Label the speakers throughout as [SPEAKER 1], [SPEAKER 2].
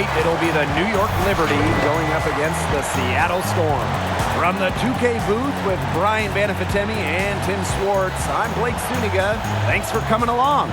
[SPEAKER 1] Tonight, it'll be the New York Liberty going up against the Seattle Storm. From the 2K booth with Brian Banafitemi and Tim Swartz, I'm Blake Suniga. Thanks for coming along.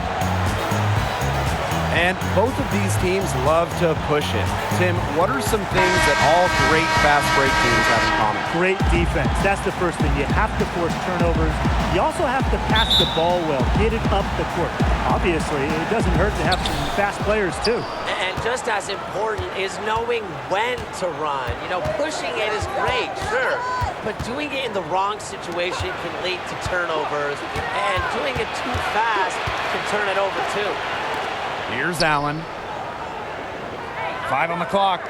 [SPEAKER 1] And both of these teams love to push it. Tim, what are some things that all great fast break teams have in common?
[SPEAKER 2] Great defense. That's the first thing. You have to force turnovers. You also have to pass the ball well, get it up the court. Obviously, it doesn't hurt to have some fast players too.
[SPEAKER 3] And just as important is knowing when to run. You know, pushing it is great, sure, but doing it in the wrong situation can lead to turnovers, and doing it too fast can turn it over too.
[SPEAKER 1] Here's Allen. 5 on the clock.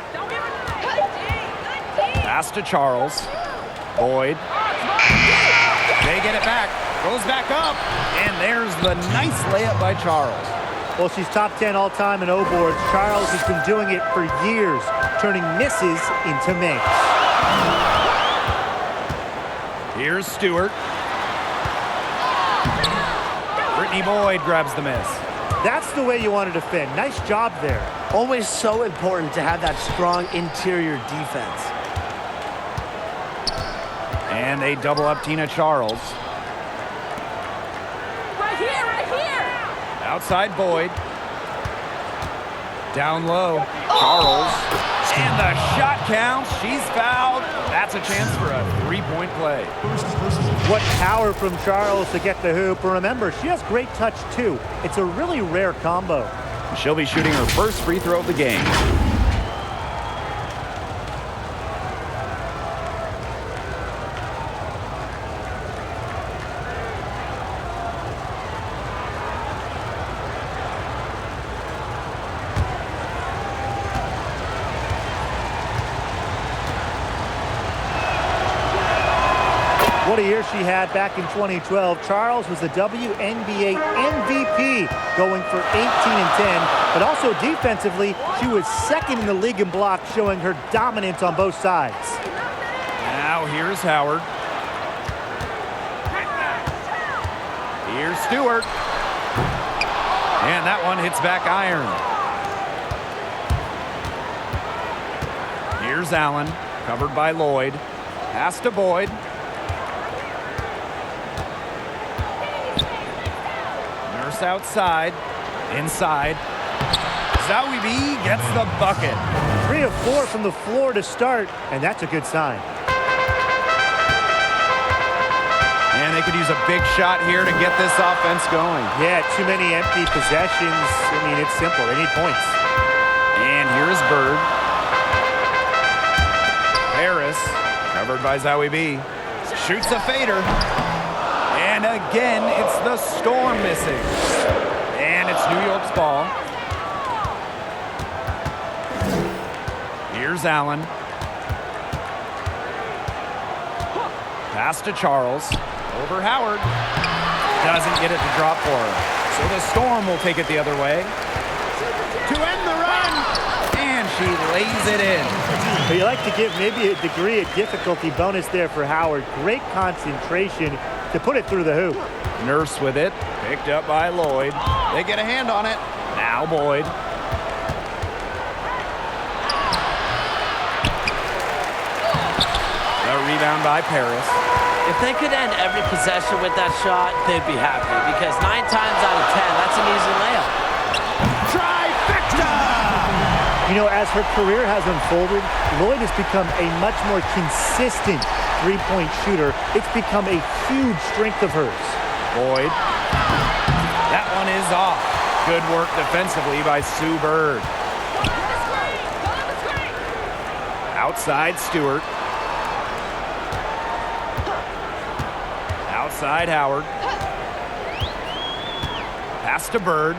[SPEAKER 1] Pass to Charles. Boyd. They get it back. Goes back up. And there's the nice layup by Charles.
[SPEAKER 2] Well, she's top 10 all-time in O-boards. Charles has been doing it for years, turning misses into makes.
[SPEAKER 1] Here's Stewart. Brittany Boyd grabs the miss.
[SPEAKER 2] That's the way you want to defend. Nice job there.
[SPEAKER 4] Always so important to have that strong interior defense.
[SPEAKER 1] And they double up Tina Charles.
[SPEAKER 5] Right here.
[SPEAKER 1] Outside Boyd. Down low. Charles. And the shot counts. She's fouled. That's a chance for a three-point play.
[SPEAKER 2] What power from Charles to get the hoop. And remember, she has great touch too. It's a really rare combo.
[SPEAKER 1] She'll be shooting her first free throw of the game.
[SPEAKER 2] What a year she had back in 2012. Charles was the WNBA MVP, going for 18 and 10. But also defensively, she was second in the league in blocks, showing her dominance on both sides.
[SPEAKER 1] Now here's Howard. Here's Stewart. And that one hits back iron. Here's Allen, covered by Lloyd. Pass to Boyd. Outside, inside. Zawibi gets the bucket.
[SPEAKER 2] 3 of 4 from the floor to start, and that's a good sign.
[SPEAKER 1] And they could use a big shot here to get this offense going.
[SPEAKER 2] Yeah, too many empty possessions. I mean, it's simple. They need points.
[SPEAKER 1] And here's Bird. Harris, covered by Zawibi, shoots a fader. And again, it's the Storm missing. And it's New York's ball. Here's Allen. Pass to Charles. Over Howard. Doesn't get it to drop for her. So the Storm will take it the other way. To end the run. And she lays it in.
[SPEAKER 2] But you like to give maybe a degree of difficulty bonus there for Howard. Great concentration to put it through the hoop.
[SPEAKER 1] Nurse with it, picked up by Lloyd. They get a hand on it. Now Boyd. The rebound by Paris.
[SPEAKER 3] If they could end every possession with that shot, they'd be happy, because 9 times out of 10, that's an easy layup.
[SPEAKER 1] Trifecta!
[SPEAKER 2] You know, as her career has unfolded, Lloyd has become a much more consistent three-point shooter. It's become a huge strength of hers.
[SPEAKER 1] Boyd. That one is off. Good work defensively by Sue Bird. Outside Stewart. Outside Howard. Pass to Bird.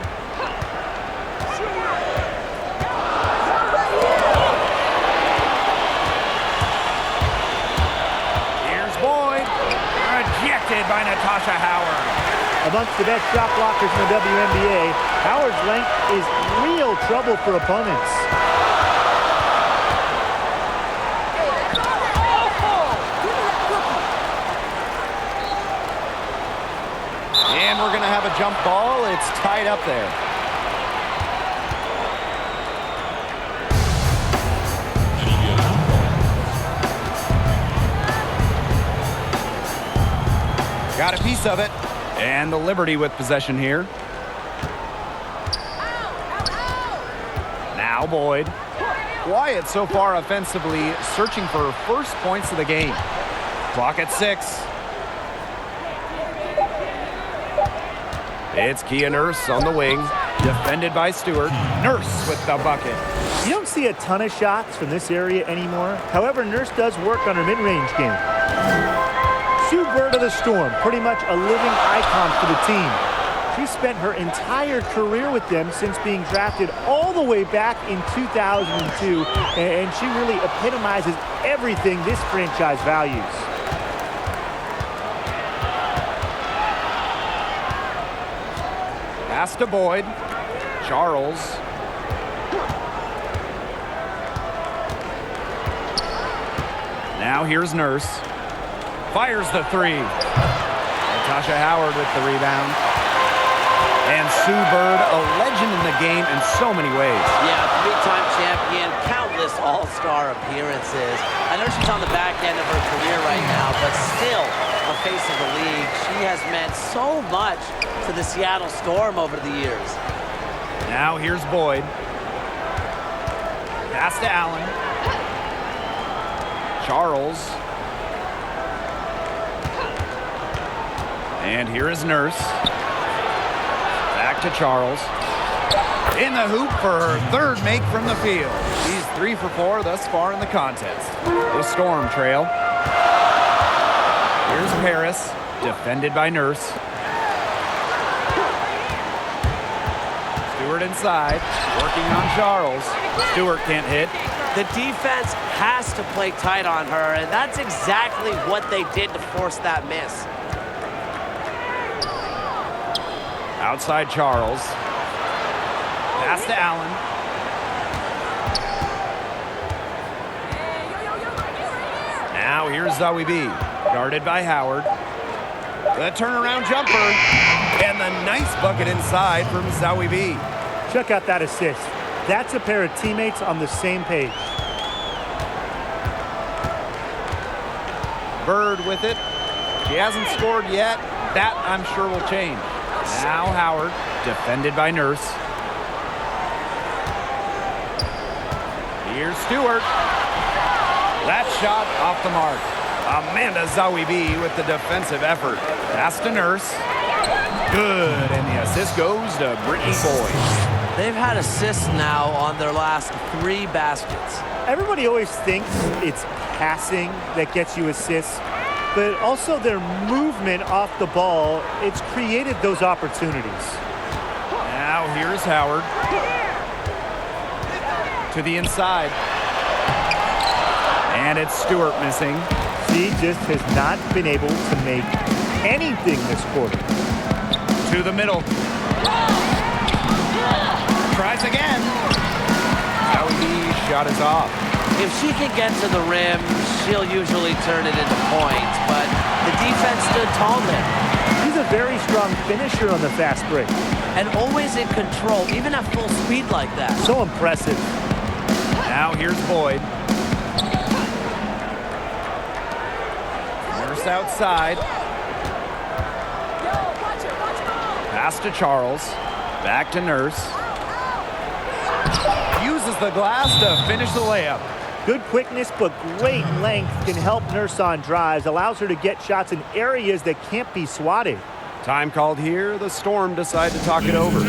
[SPEAKER 1] Rejected by Natasha Howard.
[SPEAKER 2] Amongst the best shot blockers in the WNBA, Howard's length is real trouble for opponents.
[SPEAKER 1] And we're going to have a jump ball. It's tied up there. Got a piece of it. And the Liberty with possession here. Now Boyd. Quiet so far offensively, searching for first points of the game. Clock at 6. It's Kia Nurse on the wing, defended by Stewart. Nurse with the bucket.
[SPEAKER 2] You don't see a ton of shots from this area anymore. However, Nurse does work on her mid-range game. Sue Bird of the Storm, pretty much a living icon for the team. She spent her entire career with them since being drafted all the way back in 2002, and she really epitomizes everything this franchise values.
[SPEAKER 1] Pass to Boyd. Charles. Now here's Nurse. Fires the 3. Natasha Howard with the rebound. And Sue Bird, a legend in the game in so many ways.
[SPEAKER 3] Yeah, three-time champion, countless all-star appearances. I know she's on the back end of her career right now, but still a face of the league. She has meant so much to the Seattle Storm over the years.
[SPEAKER 1] Now here's Boyd. Pass to Allen. Charles. And here is Nurse. Back to Charles. In the hoop for her third make from the field. She's 3 for 4 thus far in the contest. The Storm trail. Here's Paris, defended by Nurse. Stewart inside, working on Charles. Stewart can't hit.
[SPEAKER 3] The defense has to play tight on her, and that's exactly what they did to force that miss.
[SPEAKER 1] Outside Charles. Pass to Allen. Now here's Zoe B. Guarded by Howard. The turnaround jumper. And the nice bucket inside from Zoe B.
[SPEAKER 2] Check out that assist. That's a pair of teammates on the same page.
[SPEAKER 1] Bird with it. She hasn't scored yet. That, I'm sure, will change. Now Howard, defended by Nurse. Here's Stewart. That shot off the mark. Amanda Zoe B with the defensive effort. Pass to Nurse. Good, and the assist goes to Brittany Boyd.
[SPEAKER 3] They've had assists now on their last 3 baskets.
[SPEAKER 2] Everybody always thinks it's passing that gets you assists, but also their movement off the ball, it's created those opportunities.
[SPEAKER 1] Now here's Howard. To the inside. And it's Stewart missing.
[SPEAKER 2] She just has not been able to make anything this quarter.
[SPEAKER 1] To the middle. Tries again. Zoe shot is off.
[SPEAKER 3] If she can get to the rim, she'll usually turn it into points, but the defense stood tall there.
[SPEAKER 2] She's a very strong finisher on the fast break.
[SPEAKER 3] And always in control, even at full speed like that.
[SPEAKER 2] So impressive.
[SPEAKER 1] Now here's Boyd. Nurse outside. Pass to Charles. Back to Nurse. Uses the glass to finish the layup.
[SPEAKER 2] Good quickness, but great length can help Nurse on drives. Allows her to get shots in areas that can't be swatted.
[SPEAKER 1] Time called here. The Storm decide to talk it over.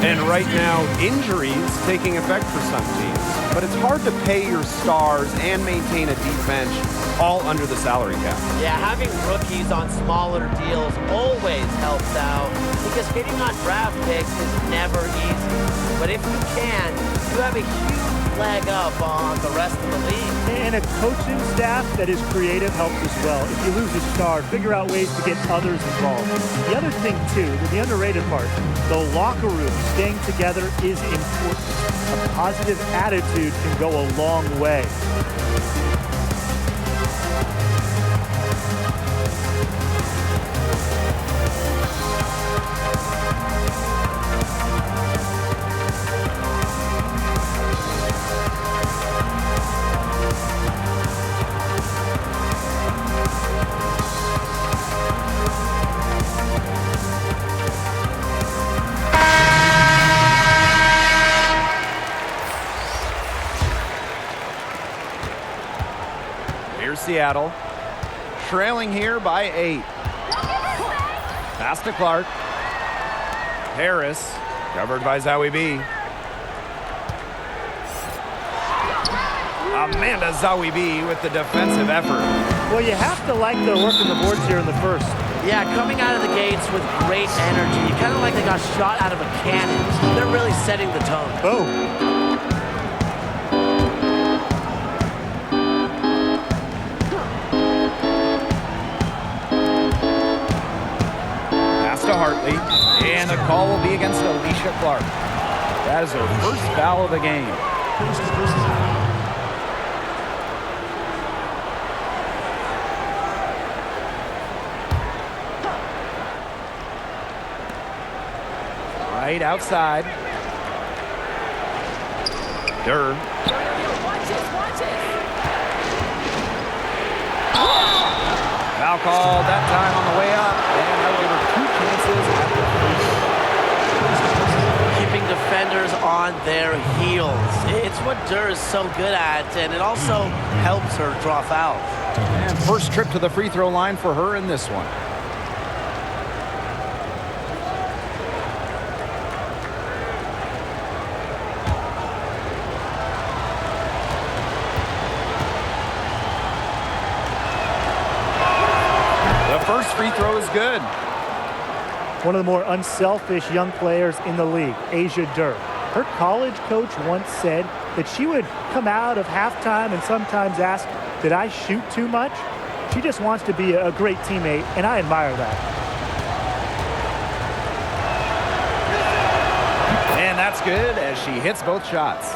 [SPEAKER 1] And right now, injuries taking effect for some teams. But it's hard to pay your stars and maintain a deep bench all under the salary cap.
[SPEAKER 3] Yeah, having rookies on smaller deals always helps out because hitting on draft picks is never easy. But if you can, you have a huge leg up on the rest of the league.
[SPEAKER 2] And a coaching staff that is creative helps as well. If you lose a star, figure out ways to get others involved. The other thing, too, the underrated part, the locker room staying together is important. A positive attitude can go a long way.
[SPEAKER 1] Here's Seattle. Trailing here by 8. Pass to Clark. Harris, covered by Zowie B. Amanda Zowie B with the defensive effort.
[SPEAKER 2] Well, you have to like their work on the boards here in the first.
[SPEAKER 3] Yeah, coming out of the gates with great energy. Kind of like they got shot out of a cannon. They're really setting the tone.
[SPEAKER 2] Boom.
[SPEAKER 1] To Hartley, and the call will be against Alicia Clark. That is her first foul of the game. Right outside. Durr.
[SPEAKER 5] Watch it.
[SPEAKER 1] Foul called that time on the way up, and that will give her 2 chances at the free throw.
[SPEAKER 3] Keeping defenders on their heels. It's what Durr is so good at, and it also helps her draw fouls.
[SPEAKER 1] And first trip to the free throw line for her in this one. First free throw is good.
[SPEAKER 2] One of the more unselfish young players in the league, Asia Durr. Her college coach once said that she would come out of halftime and sometimes ask, did I shoot too much? She just wants to be a great teammate, and I admire that.
[SPEAKER 1] And that's good as she hits both shots.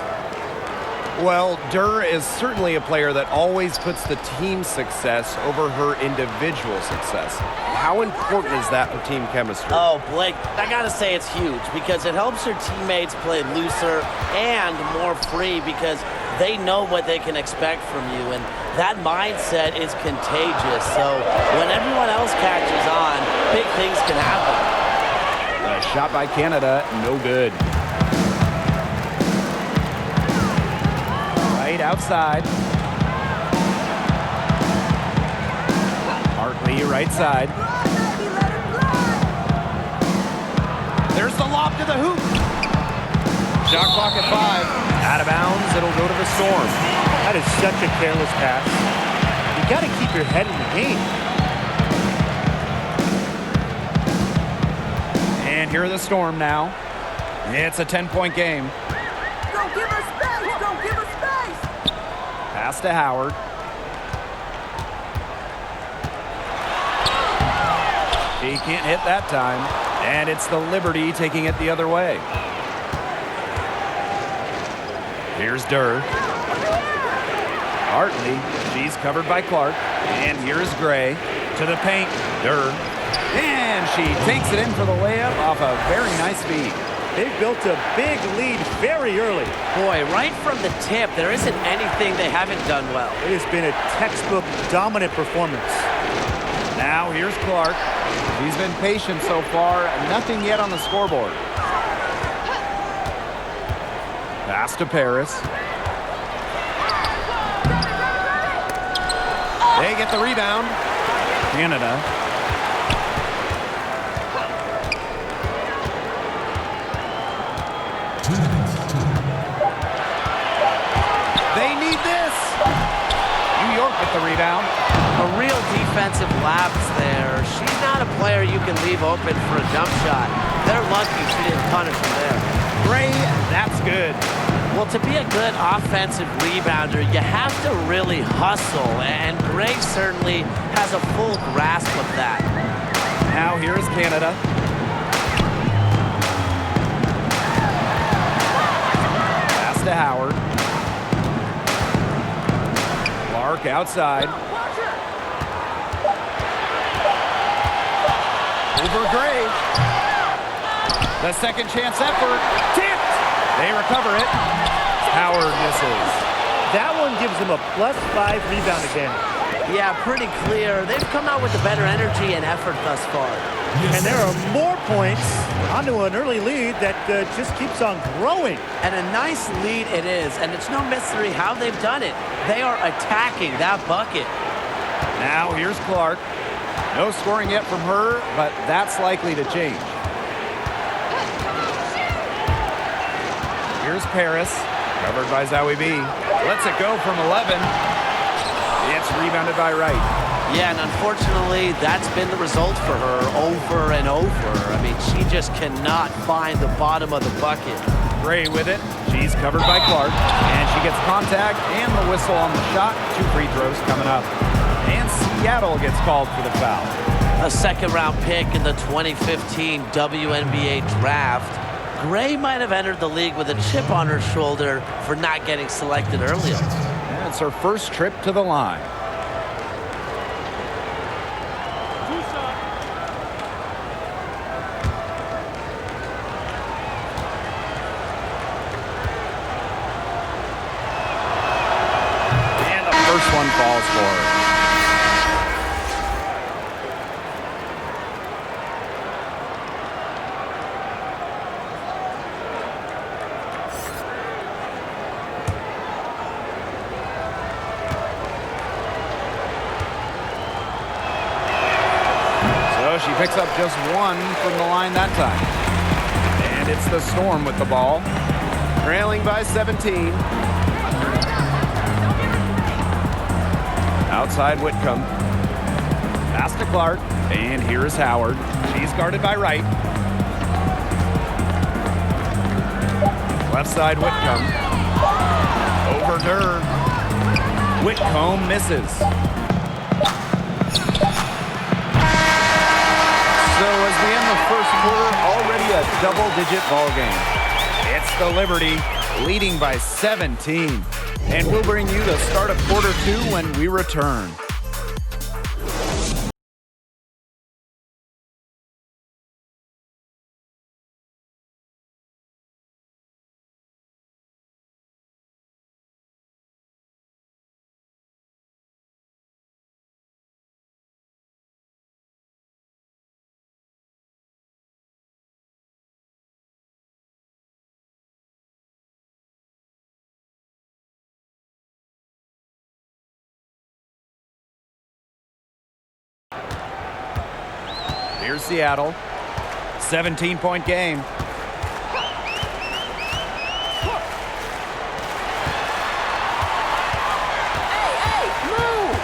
[SPEAKER 1] Well, Durr is certainly a player that always puts the team success over her individual success. How important is that for team chemistry?
[SPEAKER 3] Oh, Blake, I gotta say it's huge because it helps her teammates play looser and more free because they know what they can expect from you, and that mindset is contagious. So when everyone else catches on, big things can happen.
[SPEAKER 1] A shot by Canada, no good. Outside. Hartley right side. There's the lob to the hoop. Shot clock at 5. Out of bounds, it'll go to the Storm.
[SPEAKER 2] That is such a careless pass. You got to keep your head in the game.
[SPEAKER 1] And here are the Storm now. It's a 10-point game.
[SPEAKER 5] Don't give us space! Don't give us space!
[SPEAKER 1] Pass to Howard. He can't hit that time. And it's the Liberty taking it the other way. Here's Durr. Hartley. She's covered by Clark. And here's Gray. To the paint. Durr. And she takes it in for the layup off a very nice feed.
[SPEAKER 2] They've built a big lead very early.
[SPEAKER 3] Boy, right from the tip, there isn't anything they haven't done well.
[SPEAKER 2] It has been a textbook dominant performance.
[SPEAKER 1] Now here's Clark. She's been patient so far. Nothing yet on the scoreboard. Pass to Paris. They get the rebound. Canada. They need this. New York with the rebound.
[SPEAKER 3] A real defensive lapse there. She's not a player you can leave open for a jump shot. They're lucky she didn't punish her there.
[SPEAKER 1] Gray, that's good.
[SPEAKER 3] Well, to be a good offensive rebounder, you have to really hustle, and Gray certainly has a full grasp of that.
[SPEAKER 1] Now here's Canada. Pass to Howard. Clark outside. Over Gray. The second chance effort. Tipped. They recover it. Howard misses.
[SPEAKER 2] That one gives them a +5 rebound advantage.
[SPEAKER 3] Yeah, pretty clear. They've come out with a better energy and effort thus far.
[SPEAKER 2] And there are more points onto an early lead that just keeps on growing.
[SPEAKER 3] And a nice lead it is, and it's no mystery how they've done it. They are attacking that bucket.
[SPEAKER 1] Now here's Clark. No scoring yet from her, but that's likely to change. Here's Paris, covered by Zoe B. Lets it go from 11. It's rebounded by Wright.
[SPEAKER 3] Yeah, and unfortunately, that's been the result for her over and over. I mean, she just cannot find the bottom of the bucket.
[SPEAKER 1] Gray with it. She's covered by Clark, and she gets contact and the whistle on the shot. 2 free throws coming up. And Seattle gets called for the foul.
[SPEAKER 3] A second-round pick in the 2015 WNBA draft. Gray might have entered the league with a chip on her shoulder for not getting selected earlier.
[SPEAKER 1] And it's her first trip to the line. And the first one falls for her. She picks up just 1 from the line that time. And it's the Storm with the ball. Trailing by 17. Outside Whitcomb. Pass to Clark. And here is Howard. She's guarded by Wright. Left side Whitcomb. Over Durr. Whitcomb misses. So as we end the first quarter, already a double-digit ball game. It's the Liberty leading by 17. And we'll bring you the start of quarter 2 when we return. Here's Seattle. 17-point game.
[SPEAKER 5] Hey, move!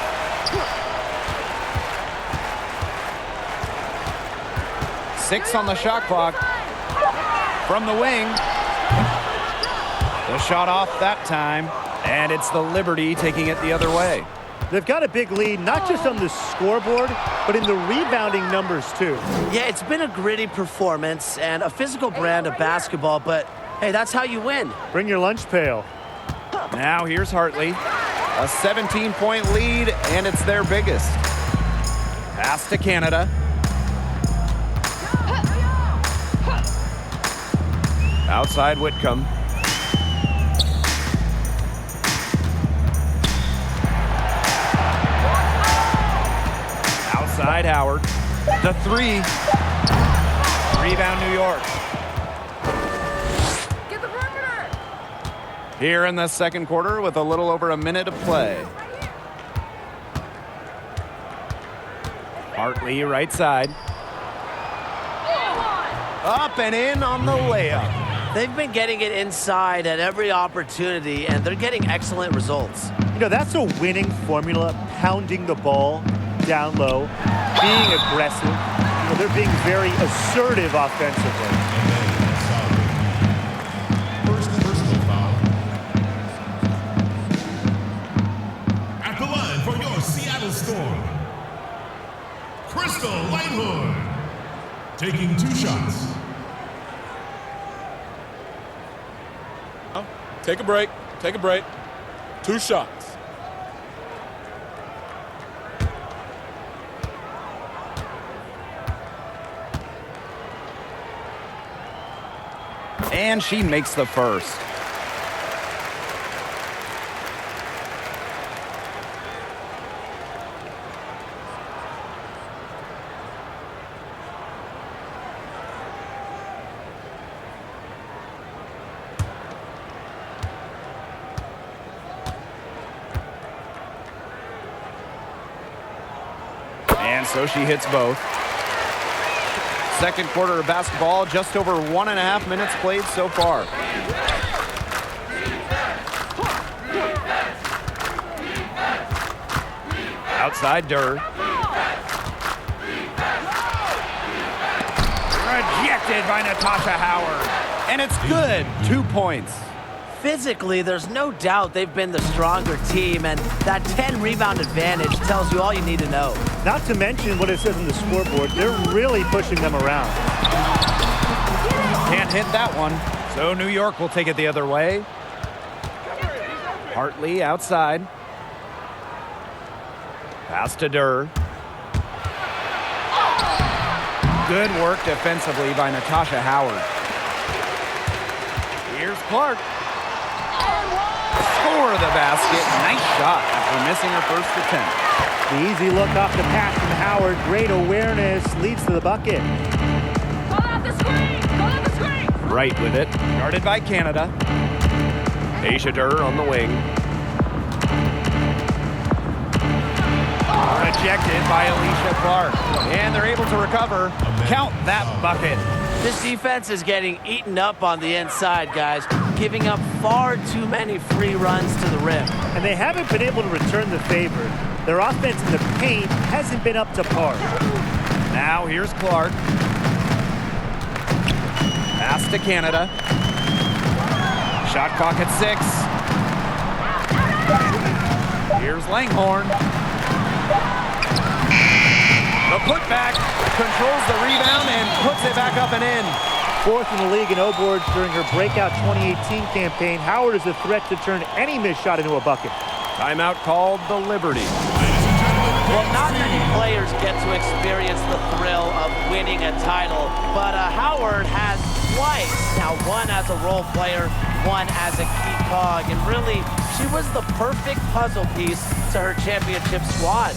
[SPEAKER 1] Six on the shot clock. From the wing. The shot off that time. And it's the Liberty taking it the other way.
[SPEAKER 2] They've got a big lead, not just on the scoreboard, but in the rebounding numbers, too.
[SPEAKER 4] Yeah, it's been a gritty performance and a physical brand of basketball, but hey, that's how you win.
[SPEAKER 2] Bring your lunch pail.
[SPEAKER 1] Now here's Hartley. A 17-point lead, and it's their biggest. Pass to Canada. Outside Whitcomb. Outside Howard. The 3. Rebound New York.
[SPEAKER 5] Get the perimeter!
[SPEAKER 1] Here in the second quarter with a little over a minute to play. Hartley right side. Up and in on the layup.
[SPEAKER 3] They've been getting it inside at every opportunity, and they're getting excellent results.
[SPEAKER 2] You know, that's a winning formula, pounding the ball down low, being aggressive. You know, they're being very assertive offensively.
[SPEAKER 6] First personal foul. At the line for your Seattle Storm, Crystal Whitehood, taking 2 shots.
[SPEAKER 7] Take a break. Take a break. 2 shots.
[SPEAKER 1] And she makes the first. And so she hits both. Second quarter of basketball, just over 1.5 minutes played so far. Outside Durr. Rejected by Natasha Howard. And it's good. 2 points.
[SPEAKER 4] Physically, there's no doubt they've been the stronger team, and that 10-rebound advantage tells you all you need to know.
[SPEAKER 2] Not to mention what it says on the scoreboard. They're really pushing them around.
[SPEAKER 1] Can't hit that one. So New York will take it the other way. Hartley outside. Pass to Durr. Good work defensively by Natasha Howard. Here's Clark. Score the basket. Nice shot after missing her first attempt.
[SPEAKER 2] The easy look off the pass from Howard. Great awareness. Leads to the bucket.
[SPEAKER 5] Call out the screen! Call out the screen!
[SPEAKER 1] Right with it. Guarded by Canada. Aisha Durr on the wing. Rejected by Alicia Clark. And they're able to recover. Count that bucket.
[SPEAKER 4] This defense is getting eaten up on the inside, guys, giving up far too many free runs to the rim.
[SPEAKER 2] And they haven't been able to return the favor. Their offense in the paint hasn't been up to par.
[SPEAKER 1] Now here's Clark. Pass to Canada. Shot clock at 6. Here's Langhorn. The putback controls the rebound and puts it back up and in.
[SPEAKER 2] Fourth in the league in O-boards during her breakout 2018 campaign. Howard is a threat to turn any missed shot into a bucket.
[SPEAKER 1] Timeout called the Liberty.
[SPEAKER 3] Well, not many players get to experience the thrill of winning a title, but Howard has twice. Now, one as a role player, one as a key cog, and really, she was the perfect puzzle piece to her championship squad.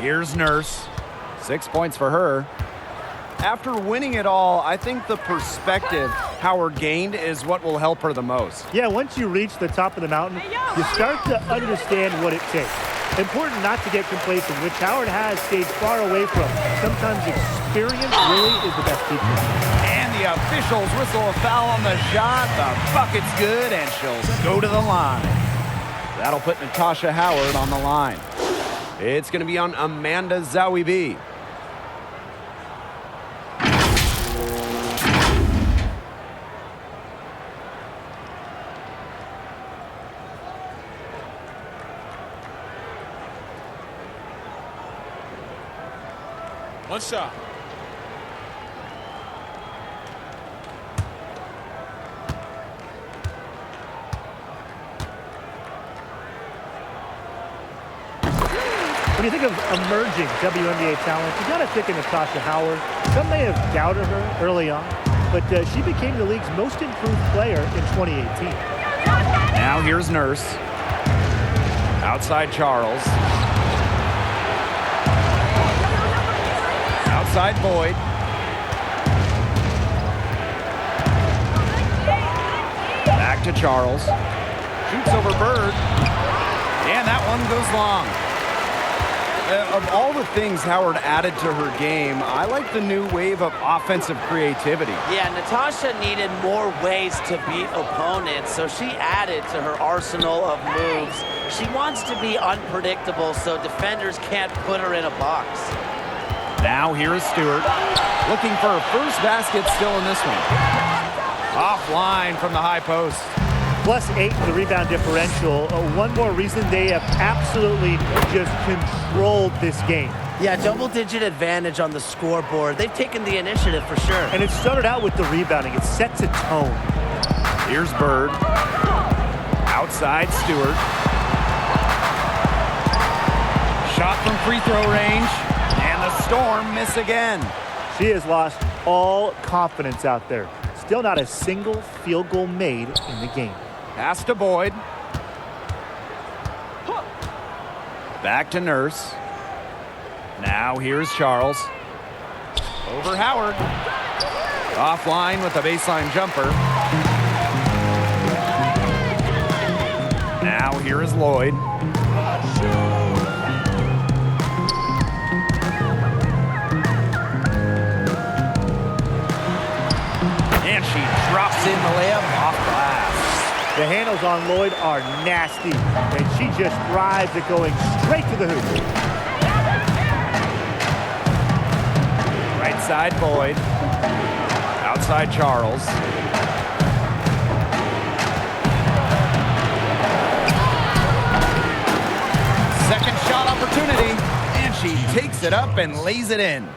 [SPEAKER 1] Here's Nurse. 6 points for her. After winning it all, I think the perspective Howard gained is what will help her the most.
[SPEAKER 2] Yeah, once you reach the top of the mountain, you start to understand what it takes. Important not to get complacent, which Howard has stayed far away from. Sometimes experience really is the best teacher.
[SPEAKER 1] And the officials whistle a foul on the shot. The bucket's good, and she'll go to the line. That'll put Natasha Howard on the line. It's going to be on Amanda Zawibi.
[SPEAKER 7] One shot.
[SPEAKER 2] When you think of emerging WNBA talent, you got to pick in Natasha Howard. Some may have doubted her early on, but she became the league's most improved player in 2018.
[SPEAKER 1] Now here's Nurse. Outside Charles. Outside Boyd. Back to Charles. Shoots over Bird. And that one goes long. Of all the things Howard added to her game, I like the new wave of offensive creativity.
[SPEAKER 3] Yeah, Natasha needed more ways to beat opponents, so she added to her arsenal of moves. She wants to be unpredictable so defenders can't put her in a box.
[SPEAKER 1] Now here is Stewart, looking for her first basket still in this one. Offline from the high post.
[SPEAKER 2] +8 in the rebound differential. One more reason they have absolutely just controlled this game.
[SPEAKER 4] Yeah, double-digit advantage on the scoreboard. They've taken the initiative for sure.
[SPEAKER 2] And it started out with the rebounding. It sets a tone.
[SPEAKER 1] Here's Bird. Outside Stewart. Shot from free throw range. And the Storm miss again.
[SPEAKER 2] She has lost all confidence out there. Still not a single field goal made in the game.
[SPEAKER 1] Pass to Boyd. Back to Nurse. Now here's Charles. Over Howard. Offline with a baseline jumper. Now here is Lloyd. And she drops in the layup off glass.
[SPEAKER 2] The handles on Lloyd are nasty, and she just thrives at going straight to the hoop.
[SPEAKER 1] Right side Boyd. Outside Charles. Second shot opportunity. And she takes it up and lays it in.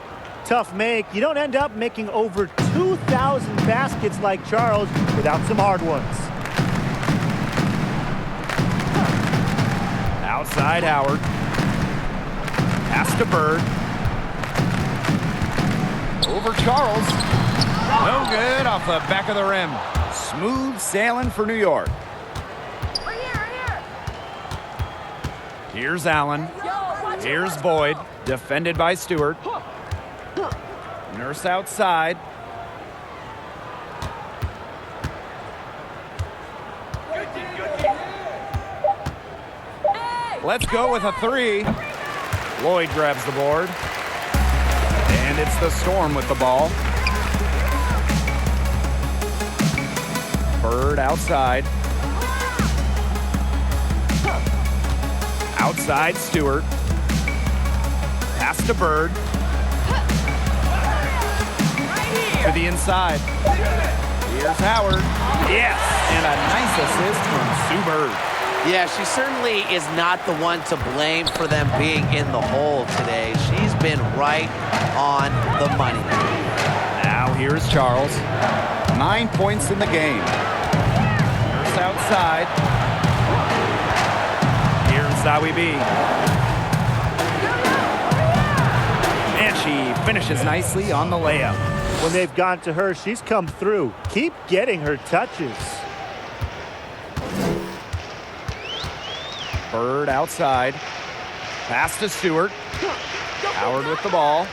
[SPEAKER 2] Tough make. You don't end up making over 2,000 baskets like Charles without some hard ones.
[SPEAKER 1] Outside Howard. Pass to Bird. Over Charles. No good off the back of the rim. Smooth sailing for New York.
[SPEAKER 5] Right here.
[SPEAKER 1] Here's Allen.
[SPEAKER 5] Yo, watch
[SPEAKER 1] Here's Boyd. Defended by Stewart. Nurse outside. Let's go with a three. Lloyd grabs the board. And it's the Storm with the ball. Bird outside. Outside Stewart. Pass to Bird. To the inside. Here's Howard. Yes, and a nice assist from Sue Bird.
[SPEAKER 3] Yeah, she certainly is not the one to blame for them being in the hole today. She's been right on the money.
[SPEAKER 1] Now here's Charles. 9 points in the game. Nurse outside. Here's Zowie B. And she finishes nicely on the layup.
[SPEAKER 2] When they've gone to her, she's come through. Keep getting her touches.
[SPEAKER 1] Bird outside. Pass to Stewart. Howard with the ball.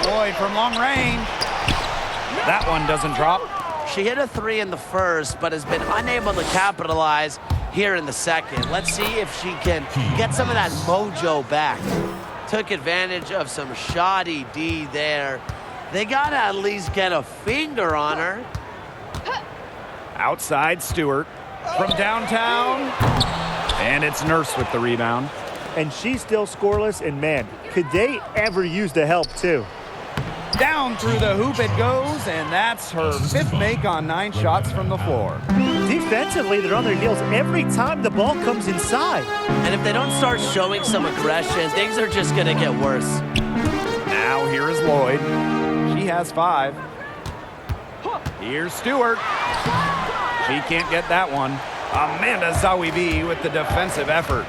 [SPEAKER 1] Lloyd from long range. That one doesn't drop.
[SPEAKER 3] She hit a three in the first, but has been unable to capitalize here in the second. Let's see if she can get some of that mojo back. Took advantage of some shoddy D there. They got to at least get a finger on her.
[SPEAKER 1] Outside Stewart. From downtown. And it's Nurse with the rebound.
[SPEAKER 2] And she's still scoreless, and man, could they ever use the help too?
[SPEAKER 1] Down through the hoop it goes, and that's her fifth make on 9 shots from the floor.
[SPEAKER 2] Defensively, they're on their heels every time the ball comes inside.
[SPEAKER 3] And if they don't start showing some aggression, things are just going to get worse.
[SPEAKER 1] Now here is Lloyd. She has 5. Here's Stewart. She can't get that one. Amanda Zowie B with the defensive effort.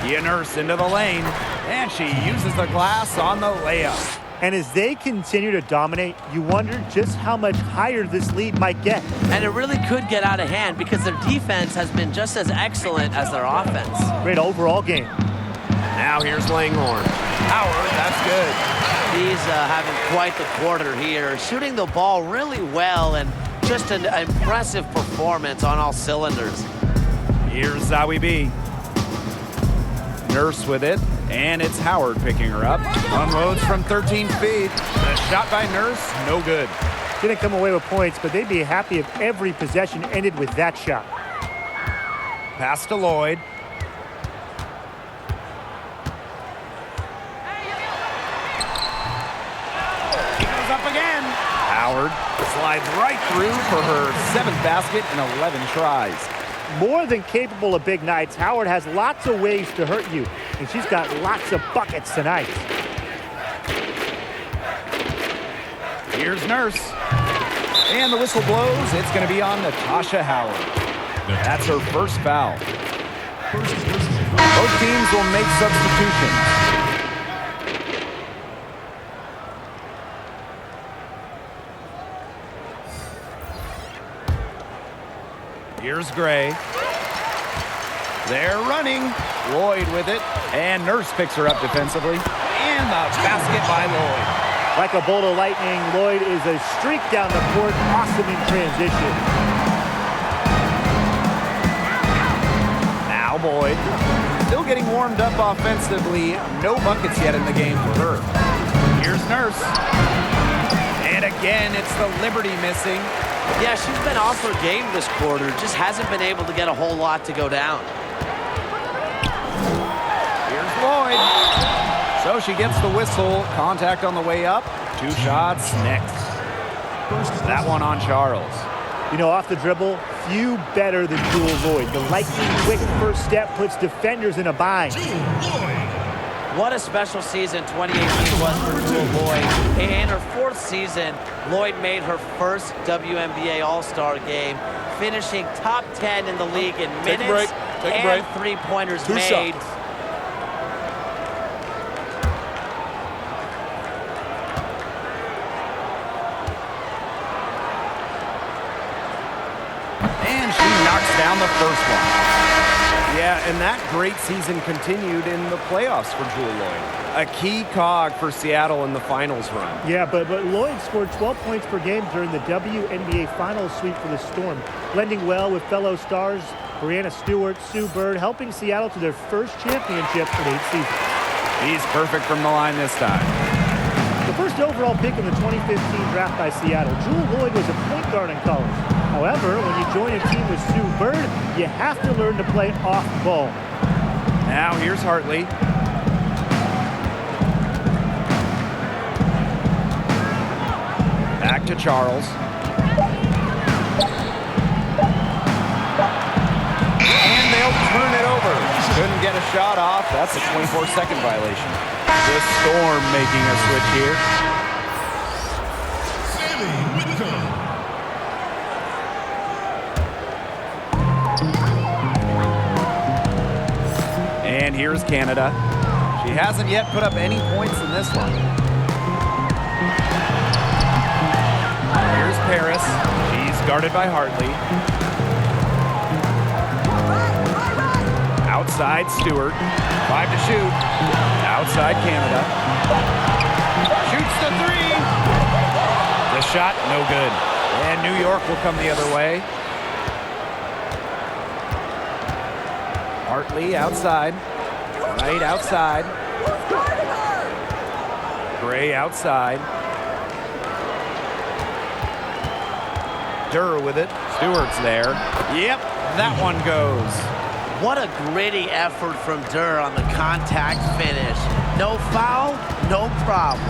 [SPEAKER 1] Nurse into the lane, and she uses the glass on the layup.
[SPEAKER 2] And as they continue to dominate, you wonder just how much higher this lead might get.
[SPEAKER 3] And it really could get out of hand because their defense has been just as excellent as their offense.
[SPEAKER 2] Great overall game.
[SPEAKER 1] Now here's Langhorne. Howard, that's good.
[SPEAKER 3] He's having quite the quarter here, shooting the ball really well and just an impressive performance on all cylinders.
[SPEAKER 1] Here's Zowie B. Nurse with it, and it's Howard picking her up. Unloads from 13 feet. The shot by Nurse, no good.
[SPEAKER 2] Didn't come away with points, but they'd be happy if every possession ended with that shot.
[SPEAKER 1] Pass to Lloyd. He goes up again. Howard slides right through for her 7th basket in 11 tries.
[SPEAKER 2] More than capable of big nights, Howard has lots of ways to hurt you, and she's got lots of buckets tonight.
[SPEAKER 1] Here's Nurse. And the whistle blows. It's going to be on Natasha Howard. That's her first foul. Both teams will make substitutions. Here's Gray. They're running. Lloyd with it. And Nurse picks her up defensively. And the basket by Lloyd.
[SPEAKER 2] Like a bolt of lightning, Lloyd is a streak down the court, awesome in transition.
[SPEAKER 1] Now Boyd. Still getting warmed up offensively. No buckets yet in the game for her. Here's Nurse. And again, it's the Liberty missing.
[SPEAKER 4] Yeah, she's been off her game this quarter. Just hasn't been able to get a whole lot to go down.
[SPEAKER 1] Here's Lloyd. So she gets the whistle. Contact on the way up. 2 shots next. That one on Charles.
[SPEAKER 2] You know, off the dribble, few better than Jewel Lloyd. The lightning quick first step puts defenders in a bind.
[SPEAKER 3] What a special season 2018 was for Jewel Lloyd. In her 4th season, Lloyd made her first WNBA All-Star game, finishing top 10 in the league in minutes and three-pointers made.
[SPEAKER 7] Shots.
[SPEAKER 1] And she knocks down the first one. Yeah, and that great season continued in the playoffs for Jewel Lloyd. A key cog for Seattle in the finals run.
[SPEAKER 2] Yeah, but Lloyd scored 12 points per game during the WNBA Finals sweep for the Storm, blending well with fellow stars Brianna Stewart, Sue Bird, helping Seattle to their first championship in 8 seasons.
[SPEAKER 1] He's perfect from the line this time.
[SPEAKER 2] The first overall pick in the 2015 draft by Seattle, Jewel Lloyd was a point guard in college. However, when you join a team with Sue Bird, you have to learn to play off ball.
[SPEAKER 1] Now here's Hartley. Back to Charles. And they'll turn it over. Couldn't get a shot off. That's a 24-second violation. The Storm making a switch here. And here's Canada. She hasn't yet put up any points in this one. Here's Paris. She's guarded by Hartley. Outside Stewart. 5 to shoot. Outside Canada. Shoots the 3. The shot, no good. And New York will come the other way. Hartley outside. Right outside. Gray outside. Durr with it. Stewart's there. Yep, that one goes.
[SPEAKER 4] What a gritty effort from Durr on the contact finish. No foul, no problem.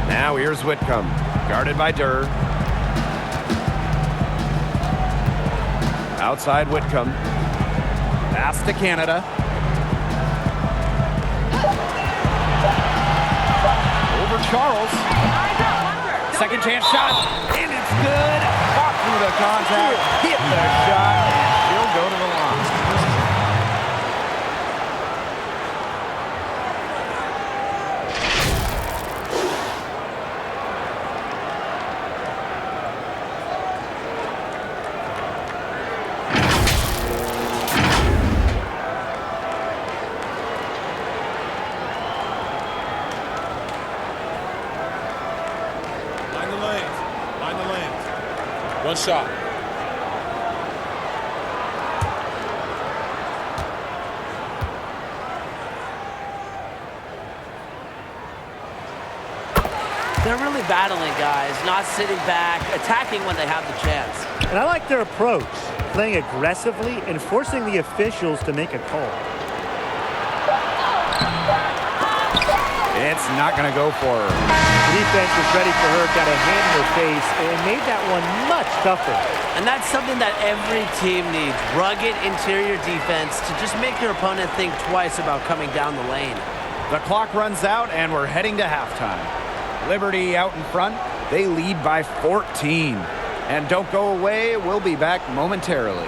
[SPEAKER 1] Now here's Whitcomb, guarded by Durr. Outside Whitcomb. Pass to Canada. Over Charles. Second chance shot, and it's good. Fought through the contact, hit the shot, and she'll go to the line.
[SPEAKER 7] One shot.
[SPEAKER 3] They're really battling, guys, not sitting back, attacking when they have the chance.
[SPEAKER 2] And I like their approach, playing aggressively and forcing the officials to make a call.
[SPEAKER 1] It's not going to go for her.
[SPEAKER 2] The defense was ready for her, got a hand in her face, and made that one much tougher.
[SPEAKER 4] And that's something that every team needs. Rugged interior defense to just make your opponent think twice about coming down the lane.
[SPEAKER 1] The clock runs out, and we're heading to halftime. Liberty out in front. They lead by 14. And don't go away. We'll be back momentarily.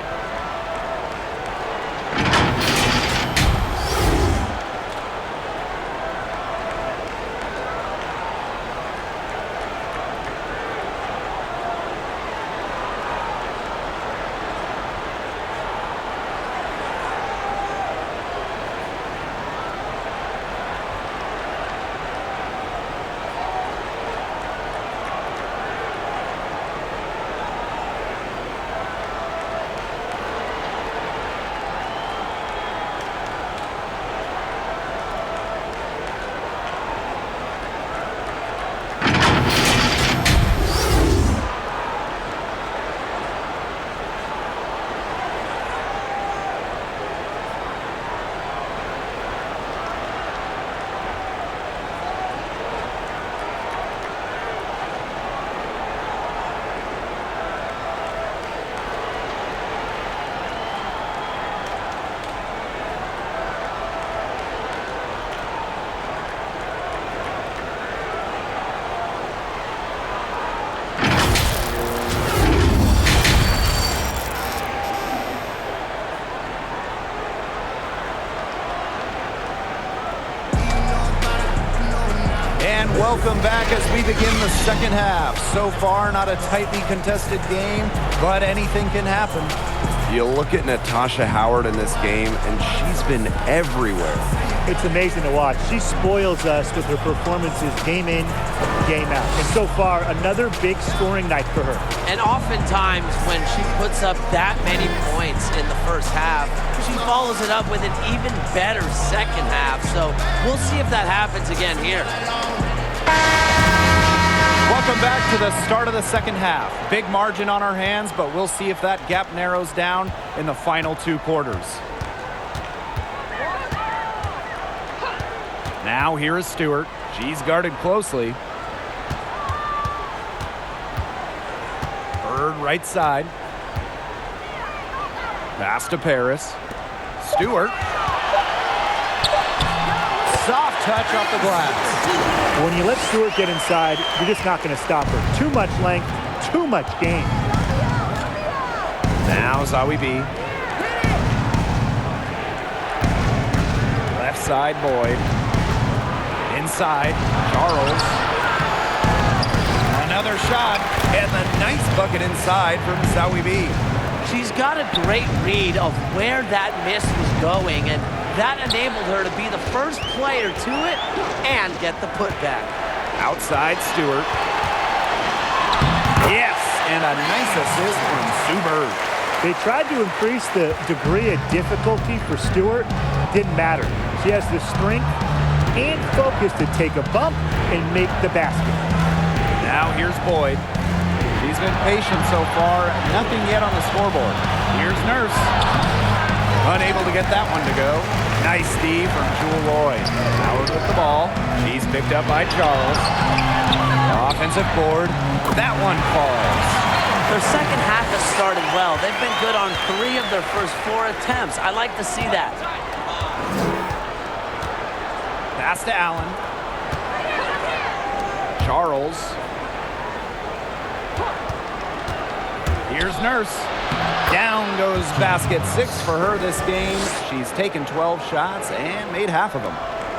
[SPEAKER 1] And welcome back as we begin the second half. So far, not a tightly contested game, but anything can happen.
[SPEAKER 8] You look at Natasha Howard in this game, and she's been everywhere.
[SPEAKER 2] It's amazing to watch. She spoils us with her performances game in, game out. And so far, another big scoring night for her.
[SPEAKER 3] And oftentimes when she puts up that many points in the first half, she follows it up with an even better second half. So we'll see if that happens again here.
[SPEAKER 1] Welcome back to the start of the second half. Big margin on our hands, but we'll see if that gap narrows down in the final two quarters. Now here is Stewart. She's guarded closely. Bird right side. Pass to Paris. Stewart. Soft touch off the glass.
[SPEAKER 2] When you let Stewart get inside, you're just not going to stop her. Too much length, too much game.
[SPEAKER 1] Now Zawi B. Left side, Boyd. Inside, Charles. Another shot, and a nice bucket inside from Zawi B.
[SPEAKER 3] She's got a great read of where that miss was going, and that enabled her to be the first player to it and get the putback.
[SPEAKER 1] Outside, Stewart. Yes, and a nice assist from Sue Bird.
[SPEAKER 2] They tried to increase the degree of difficulty for Stewart. Didn't matter. She has the strength and focus to take a bump and make the basket.
[SPEAKER 1] Now here's Boyd. She's been patient so far. Nothing yet on the scoreboard. Here's Nurse. Unable to get that one to go. Nice Steve from Jewel Lloyd. Howard with the ball. She's picked up by Charles. Offensive board. That one falls.
[SPEAKER 3] Their second half has started well. They've been good on 3 of their first 4 attempts. I like to see that.
[SPEAKER 1] Pass to Allen. Charles. Here's Nurse. Down goes basket 6 for her this game. She's taken 12 shots and made half of them.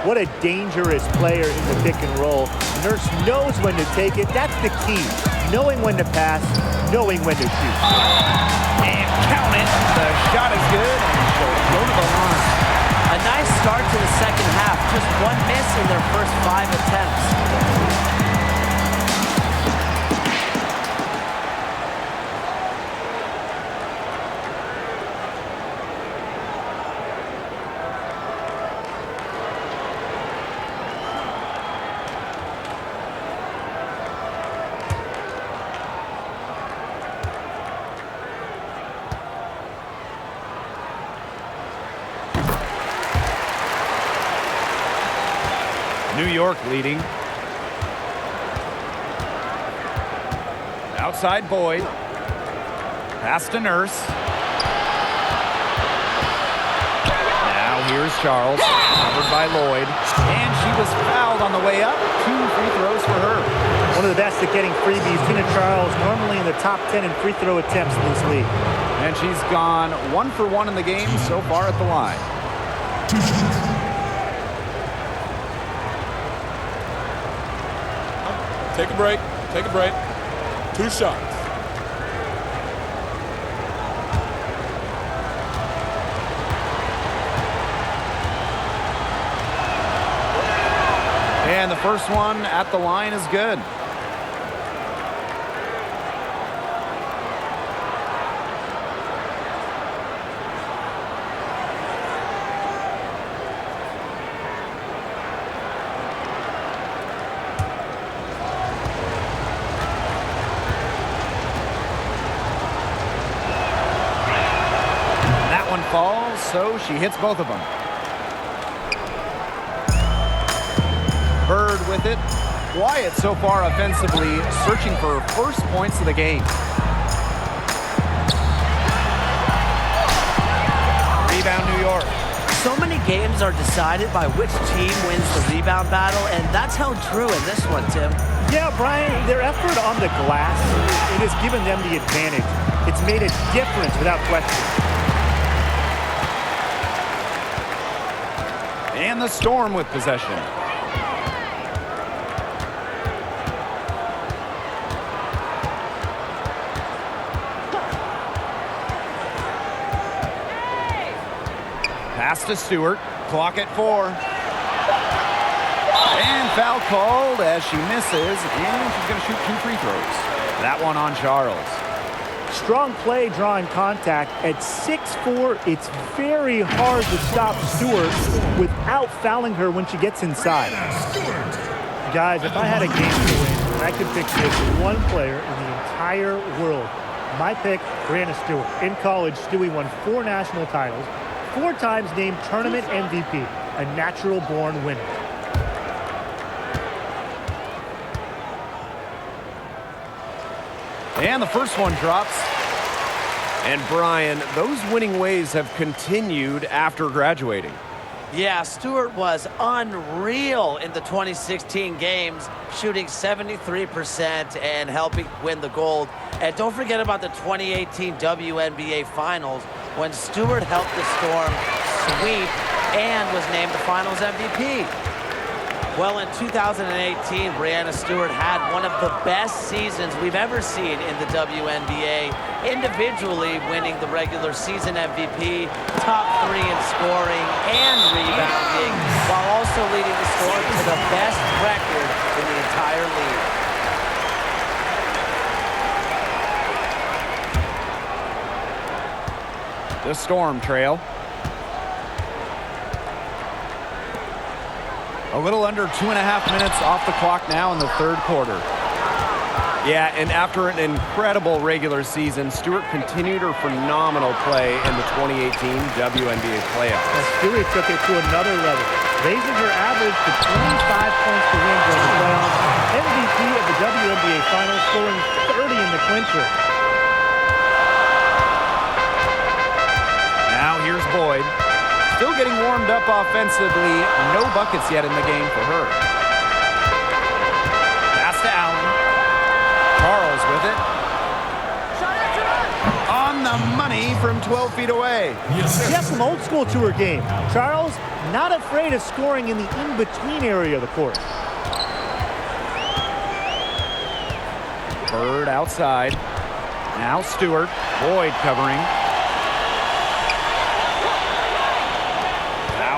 [SPEAKER 2] What a dangerous player in the pick and roll. Nurse knows when to take it. That's the key. Knowing when to pass, knowing when to shoot.
[SPEAKER 1] And count it. The shot is good, and she'll go to the line.
[SPEAKER 3] A nice start to the second half. Just 1 miss in their first 5 attempts.
[SPEAKER 1] New York leading. Outside Boyd. Pass to Nurse. Now here's Charles. Covered by Lloyd. And she was fouled on the way up. 2 free throws for her.
[SPEAKER 2] One of the best at getting freebies. Tina Charles normally in the top 10 in free throw attempts in this league.
[SPEAKER 1] And she's gone 1 for 1 in the game so far at the line.
[SPEAKER 6] 2 shots.
[SPEAKER 7] Take a break. Take a break. 2 shots.
[SPEAKER 1] And the first one at the line is good. That one falls, so she hits both of them. Bird with it. Wyatt so far offensively searching for her first points of the game. Rebound New York.
[SPEAKER 4] So many games are decided by which team wins the rebound battle, and that's held true in this one, Tim.
[SPEAKER 2] Yeah, Brian, their effort on the glass, it has given them the advantage. It's made a difference without question.
[SPEAKER 1] And the Storm with possession. Pass to Stewart. Clock at 4. And foul called as she misses. And she's going to shoot 2 free throws. That one on Charles.
[SPEAKER 2] Strong play drawing contact. At 6'4", it's very hard to stop Stewart without fouling her when she gets inside. Guys, if I had a game to win, and I could pick just one player in the entire world, my pick, Brianna Stewart. In college, Stewie won 4 national titles, 4 times named tournament MVP, a natural-born winner.
[SPEAKER 1] And the first one drops. And Brian, those winning ways have continued after graduating.
[SPEAKER 4] Yeah, Stewart was unreal in the 2016 games, shooting 73% and helping win the gold. And don't forget about the 2018 WNBA Finals when Stewart helped the Storm sweep and was named the Finals MVP. Well, in 2018, Brianna Stewart had one of the best seasons we've ever seen in the WNBA, individually winning the regular season MVP, top 3 in scoring and rebounding, while also leading the Storm to the best record in the entire league.
[SPEAKER 1] The Storm trail. A little under 2.5 minutes off the clock now in the third quarter. Yeah, and after an incredible regular season, Stewart continued her phenomenal play in the 2018 WNBA playoffs.
[SPEAKER 2] Now, Stewart took it to another level, raising her average to 25 points per win during the playoffs. MVP of the WNBA Finals, scoring 30 in the clincher.
[SPEAKER 1] Now here's Boyd. Still getting warmed up offensively. No buckets yet in the game for her. Pass to Allen. Charles with it. On the money from 12 feet away.
[SPEAKER 2] She has some old school to her game. Charles, not afraid of scoring in the in-between area of the court.
[SPEAKER 1] Bird outside. Now Stewart. Boyd covering.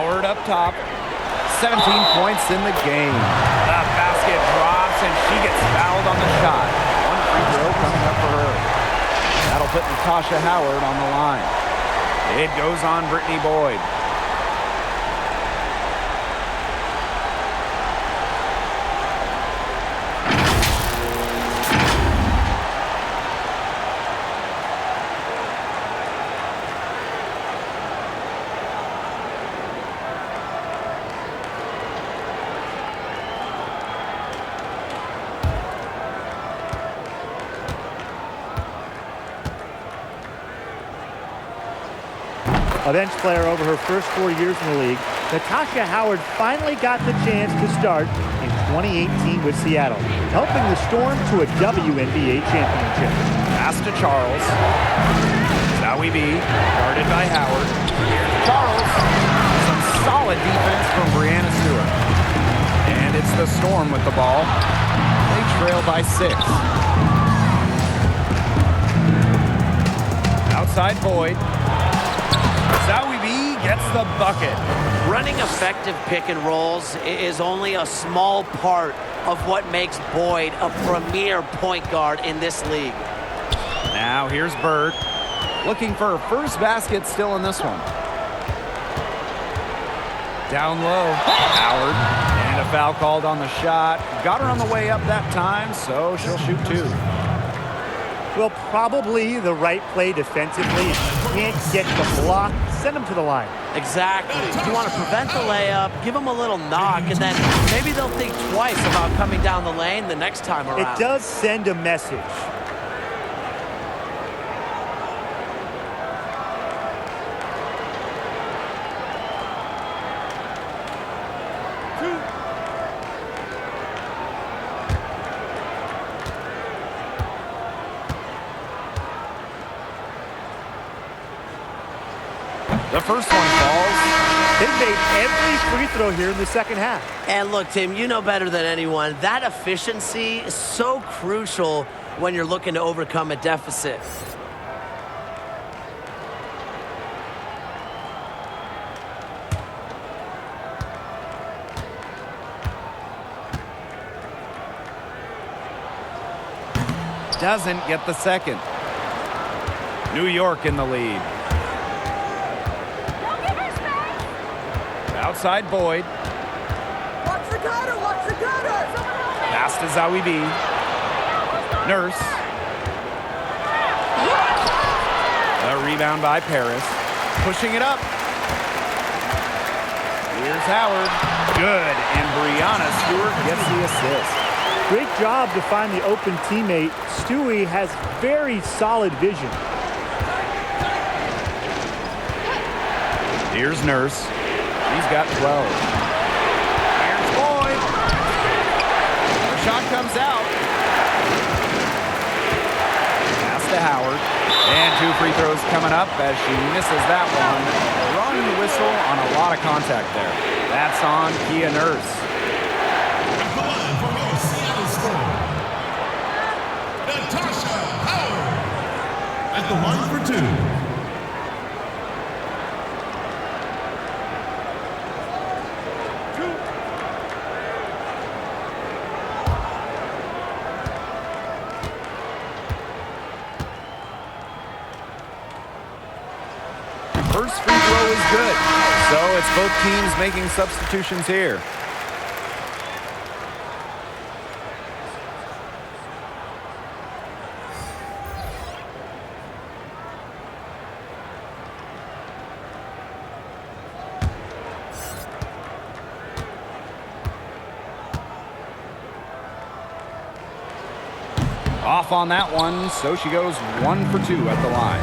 [SPEAKER 1] Howard up top. 17 points in the game. The basket drops and she gets fouled on the shot. One free throw coming up for her. That'll put Natasha Howard on the line. It goes on Brittany Boyd.
[SPEAKER 2] A bench player over her first 4 years in the league, Natasha Howard finally got the chance to start in 2018 with Seattle, helping the Storm to a WNBA championship.
[SPEAKER 1] Pass to Charles. Zowie B, guarded by Howard. Charles. Some solid defense from Brianna Stewart. And it's the Storm with the ball. They trail by 6. Outside Boyd. Zowie B gets the bucket.
[SPEAKER 3] Running effective pick and rolls is only a small part of what makes Boyd a premier point guard in this league.
[SPEAKER 1] Now here's Bird. Looking for her first basket still in this one. Down low. Howard. And a foul called on the shot. Got her on the way up that time, so she'll shoot 2.
[SPEAKER 2] Well, probably the right play defensively. If you can't get the block, send them to the line.
[SPEAKER 3] Exactly. You want to prevent the layup, give them a little knock, and then maybe they'll think twice about coming down the lane the next time around.
[SPEAKER 2] It does send a message.
[SPEAKER 1] The first one falls.
[SPEAKER 2] They made every free throw here in the second half.
[SPEAKER 3] And look, Tim, you know better than anyone, that efficiency is so crucial when you're looking to overcome a deficit.
[SPEAKER 1] Doesn't get the second. New York in the lead. Outside Boyd.
[SPEAKER 5] Watch the cutter, watch the cutter.
[SPEAKER 1] Pass to Zowie B. Nurse. A rebound by Paris. Pushing it up. Here's Howard. Good. And Brianna Stewart gets the assist.
[SPEAKER 2] Great job to find the open teammate. Stewie has very solid vision.
[SPEAKER 1] Here's Nurse. He's got 12. Here's Boyd. The shot comes out. Pass to Howard. And 2 free throws coming up as she misses that one. Drawing the whistle on a lot of contact there. That's on Kia Nurse.
[SPEAKER 6] At the line for your Seattle Storm, Natasha Howard. At the line for 2.
[SPEAKER 1] First free throw is good. So it's both teams making substitutions here. Off on that one, so she goes 1 for 2 at the line.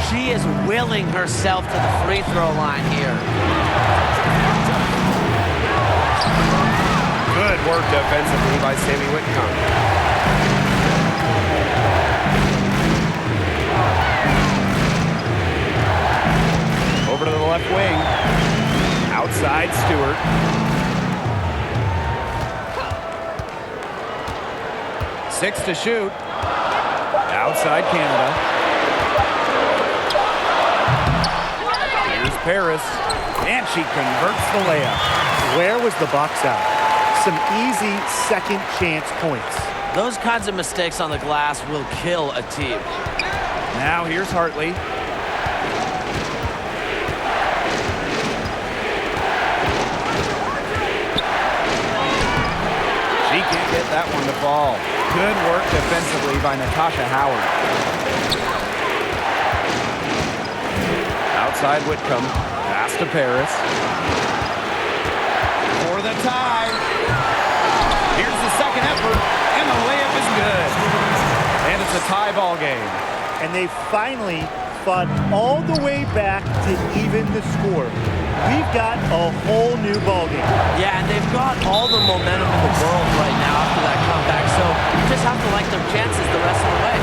[SPEAKER 3] She is willing herself to the free throw line here.
[SPEAKER 8] Good work defensively by Sammy Whitcomb.
[SPEAKER 1] Over to the left wing. Outside Stewart. Six to shoot. Outside Canada. Here's Paris. And she converts the layup.
[SPEAKER 2] Where was the box out? Some easy second chance points.
[SPEAKER 3] Those kinds of mistakes on the glass will kill a team.
[SPEAKER 1] Now here's Hartley. She can't get that one to fall. Good work defensively by Natasha Howard. Outside Whitcomb. Pass to Paris. For the tie. Here's the second effort, and the layup is good. And it's a tie ball game.
[SPEAKER 2] And they finally fought all the way back to even the score. We've got a whole new ballgame.
[SPEAKER 4] Yeah, and they've got all the momentum in the world right now after that comeback, so you just have to like their chances the rest of the way.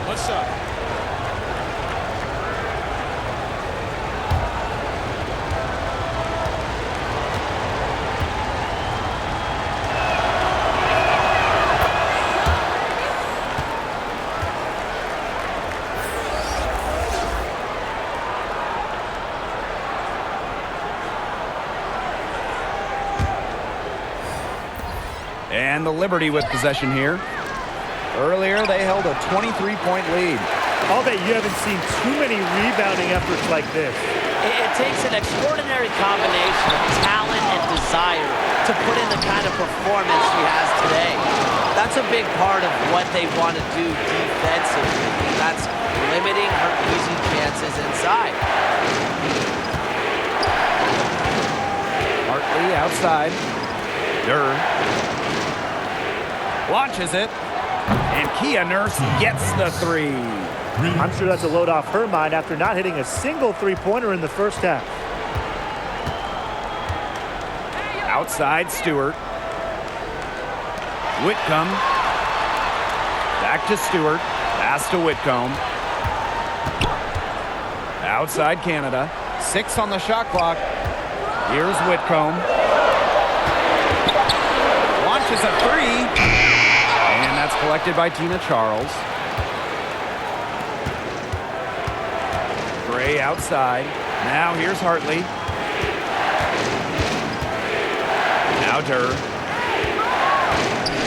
[SPEAKER 7] One shot.
[SPEAKER 1] And the Liberty with possession here. Earlier, they held a 23-point lead.
[SPEAKER 2] I'll bet you haven't seen too many rebounding efforts like this.
[SPEAKER 3] It takes an extraordinary combination of talent and desire to put in the kind of performance she has today. That's a big part of what they want to do defensively. That's limiting her easy chances inside.
[SPEAKER 1] Hartley outside. Durr launches it. And Kia Nurse gets the three.
[SPEAKER 2] I'm sure that's a load off her mind after not hitting a single three-pointer in the first half.
[SPEAKER 1] Outside Stewart. Whitcomb. Back to Stewart. Pass to Whitcomb. Outside Canada. 6 on the shot clock. Here's Whitcomb. Launches a three. And that's collected by Tina Charles. Gray outside. Now here's Hartley. Now Durr.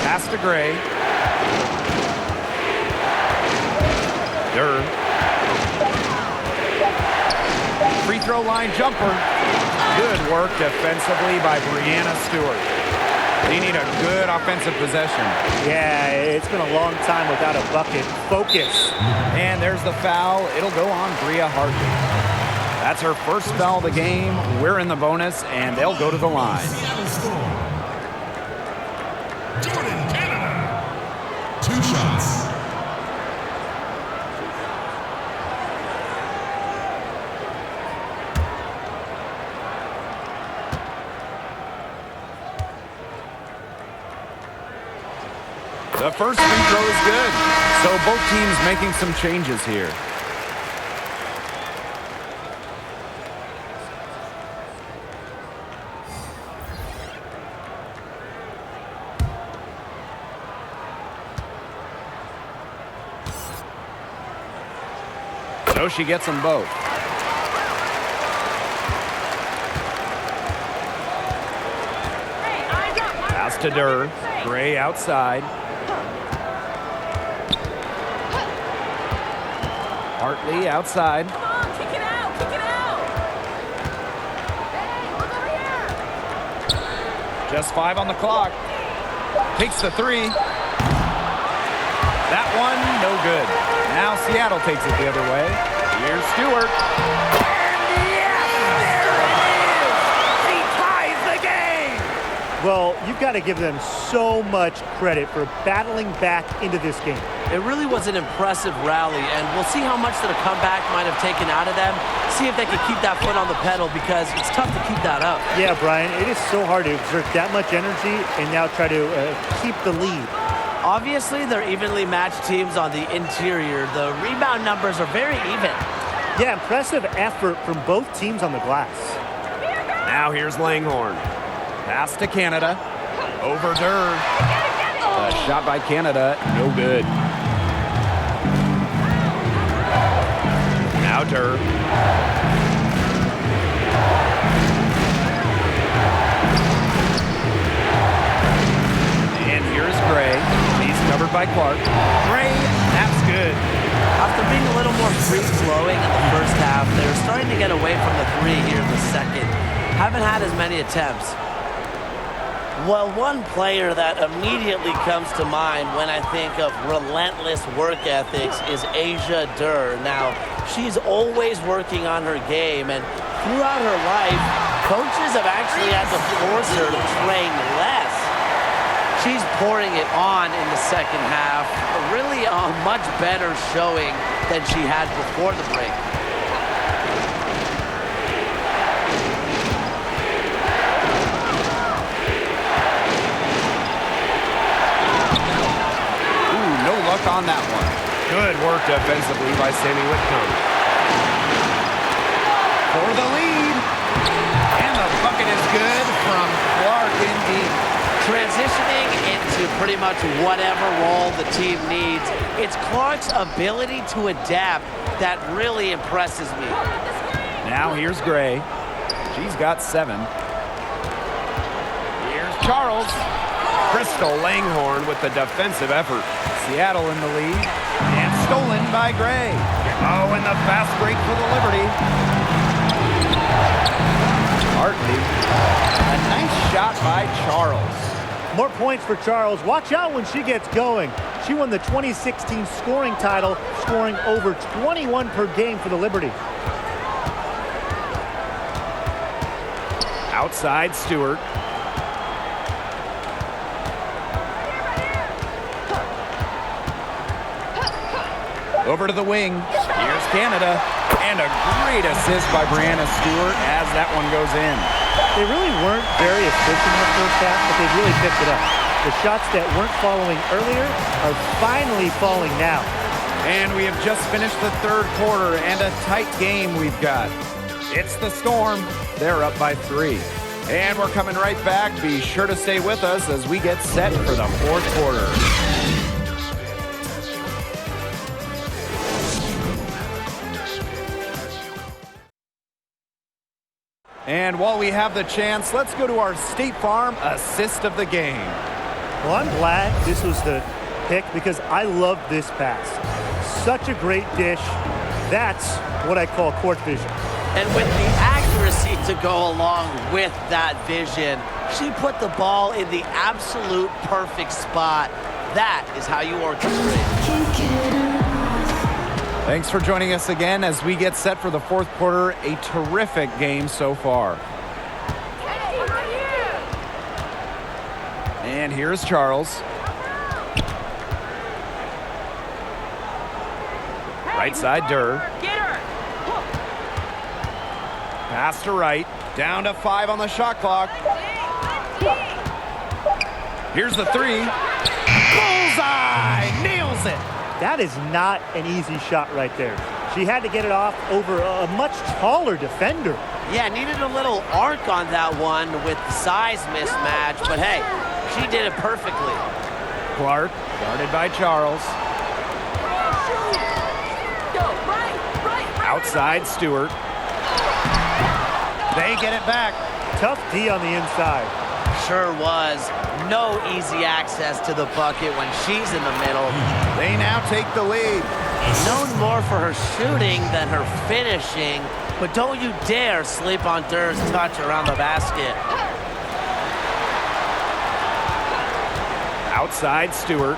[SPEAKER 1] Pass to Gray. Durr. Free throw line jumper. Good work defensively by Brianna Stewart. They need a good offensive possession.
[SPEAKER 2] Yeah, it's been a long time without a bucket. Focus.
[SPEAKER 1] And there's the foul. It'll go on Bria Hartley. That's her first foul of the game. We're in the bonus, and they'll go to the line.
[SPEAKER 6] Seattle score. Jordan, Canada. 2 shots.
[SPEAKER 1] The first free throw is good. So both teams making some changes here. So she gets them both. Pass to Durr. Gray outside. Hartley outside.
[SPEAKER 5] Come on, kick it out, kick it out. Hey, look over here.
[SPEAKER 1] Just 5 on the clock. Takes the three. That one, no good. Now Seattle takes it the other way. Here's Stewart. And yes, there it is! She ties the game!
[SPEAKER 2] Well, you've got to give them so much credit for battling back into this game.
[SPEAKER 4] It really was an impressive rally, and we'll see how much that a comeback might have taken out of them. See if they can keep that foot on the pedal, because it's tough to keep that up.
[SPEAKER 2] Yeah, Brian, it is so hard to exert that much energy and now try to keep the lead.
[SPEAKER 4] Obviously, they're evenly matched teams on the interior. The rebound numbers are very even.
[SPEAKER 2] Yeah, impressive effort from both teams on the glass.
[SPEAKER 1] Now here's Langhorne. Pass to Canada. Over Durr. A shot by Canada, no good. Now Durr. And here's Gray. He's covered by Clark. Gray, that's good.
[SPEAKER 4] After being a little more free-flowing in the first half, they're starting to get away from the three here in the second. Haven't had as many attempts. Well, one player that immediately comes to mind when I think of relentless work ethics is Asia Durr. Now, she's always working on her game, and throughout her life, coaches have actually had to force her to train less. She's pouring it on in the second half, really a much better showing than she had before the break.
[SPEAKER 1] On that one. Good work defensively by Sammy Whitcomb. For the lead. And the bucket is good from Clark indeed.
[SPEAKER 4] Transitioning into pretty much whatever role the team needs, it's Clark's ability to adapt that really impresses me.
[SPEAKER 1] Now here's Gray. She's got 7. Here's Charles. Crystal Langhorn with the defensive effort. Seattle in the lead. And stolen by Gray. Oh, and the fast break for the Liberty. Hartley. A nice shot by Charles.
[SPEAKER 2] More points for Charles. Watch out when she gets going. She won the 2016 scoring title, scoring over 21 per game for the Liberty.
[SPEAKER 1] Outside Stewart. Over to the wing. Here's Canada. And a great assist by Brianna Stewart as that one goes in.
[SPEAKER 2] They really weren't very efficient in the first half, but they've really picked it up. The shots that weren't following earlier are finally falling now.
[SPEAKER 1] And we have just finished the third quarter and a tight game we've got. It's the Storm. They're up by 3. And we're coming right back. Be sure to stay with us as we get set for the fourth quarter. And while we have the chance, let's go to our State Farm assist of the game.
[SPEAKER 2] Well, I'm glad this was the pick because I love this pass. Such a great dish. That's what I call court vision.
[SPEAKER 4] And with the accuracy to go along with that vision, she put the ball in the absolute perfect spot. That is how you orchestrate.
[SPEAKER 1] Thanks for joining us again as we get set for the fourth quarter. A terrific game so far. And here's Charles. Right side, Durr. Pass to right. Down to 5 on the shot clock. Here's the 3. Bullseye! Nails it!
[SPEAKER 2] That is not an easy shot right there. She had to get it off over a much taller defender.
[SPEAKER 4] Yeah, needed a little arc on that one with the size mismatch, but hey, she did it perfectly.
[SPEAKER 1] Clark, guarded by Charles. Outside Stewart. They get it back.
[SPEAKER 2] Tough D on the inside.
[SPEAKER 4] Sure was. No easy access to the bucket when she's in the middle.
[SPEAKER 1] They now take the lead.
[SPEAKER 4] Known more for her shooting than her finishing, but don't you dare sleep on Durr's touch around the basket.
[SPEAKER 1] Outside Stewart.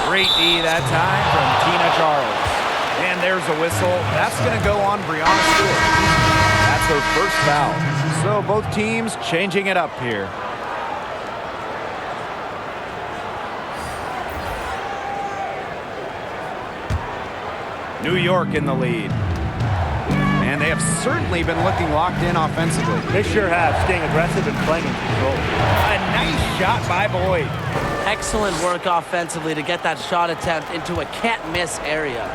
[SPEAKER 1] Great D that time from Tina Charles. And there's a whistle. That's going to go on Brianna Stewart. That's her first foul. So both teams changing it up here. New York in the lead. And they have certainly been looking locked in offensively.
[SPEAKER 2] They sure have, staying aggressive and playing in control.
[SPEAKER 1] A nice shot by Boyd.
[SPEAKER 4] Excellent work offensively to get that shot attempt into a can't-miss area.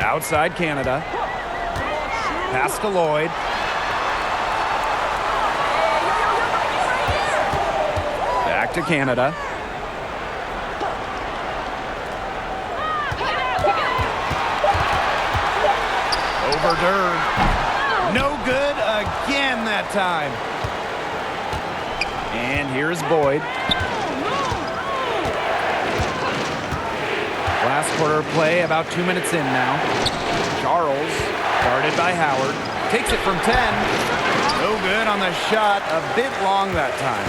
[SPEAKER 1] Outside Canada. Pass to Lloyd. Back to Canada. Over Durr. No good again that time. And here's Boyd. Last quarter of play, about 2 minutes in now. Charles Guarded by Howard. Takes it from 10. No good on the shot. A bit long that time.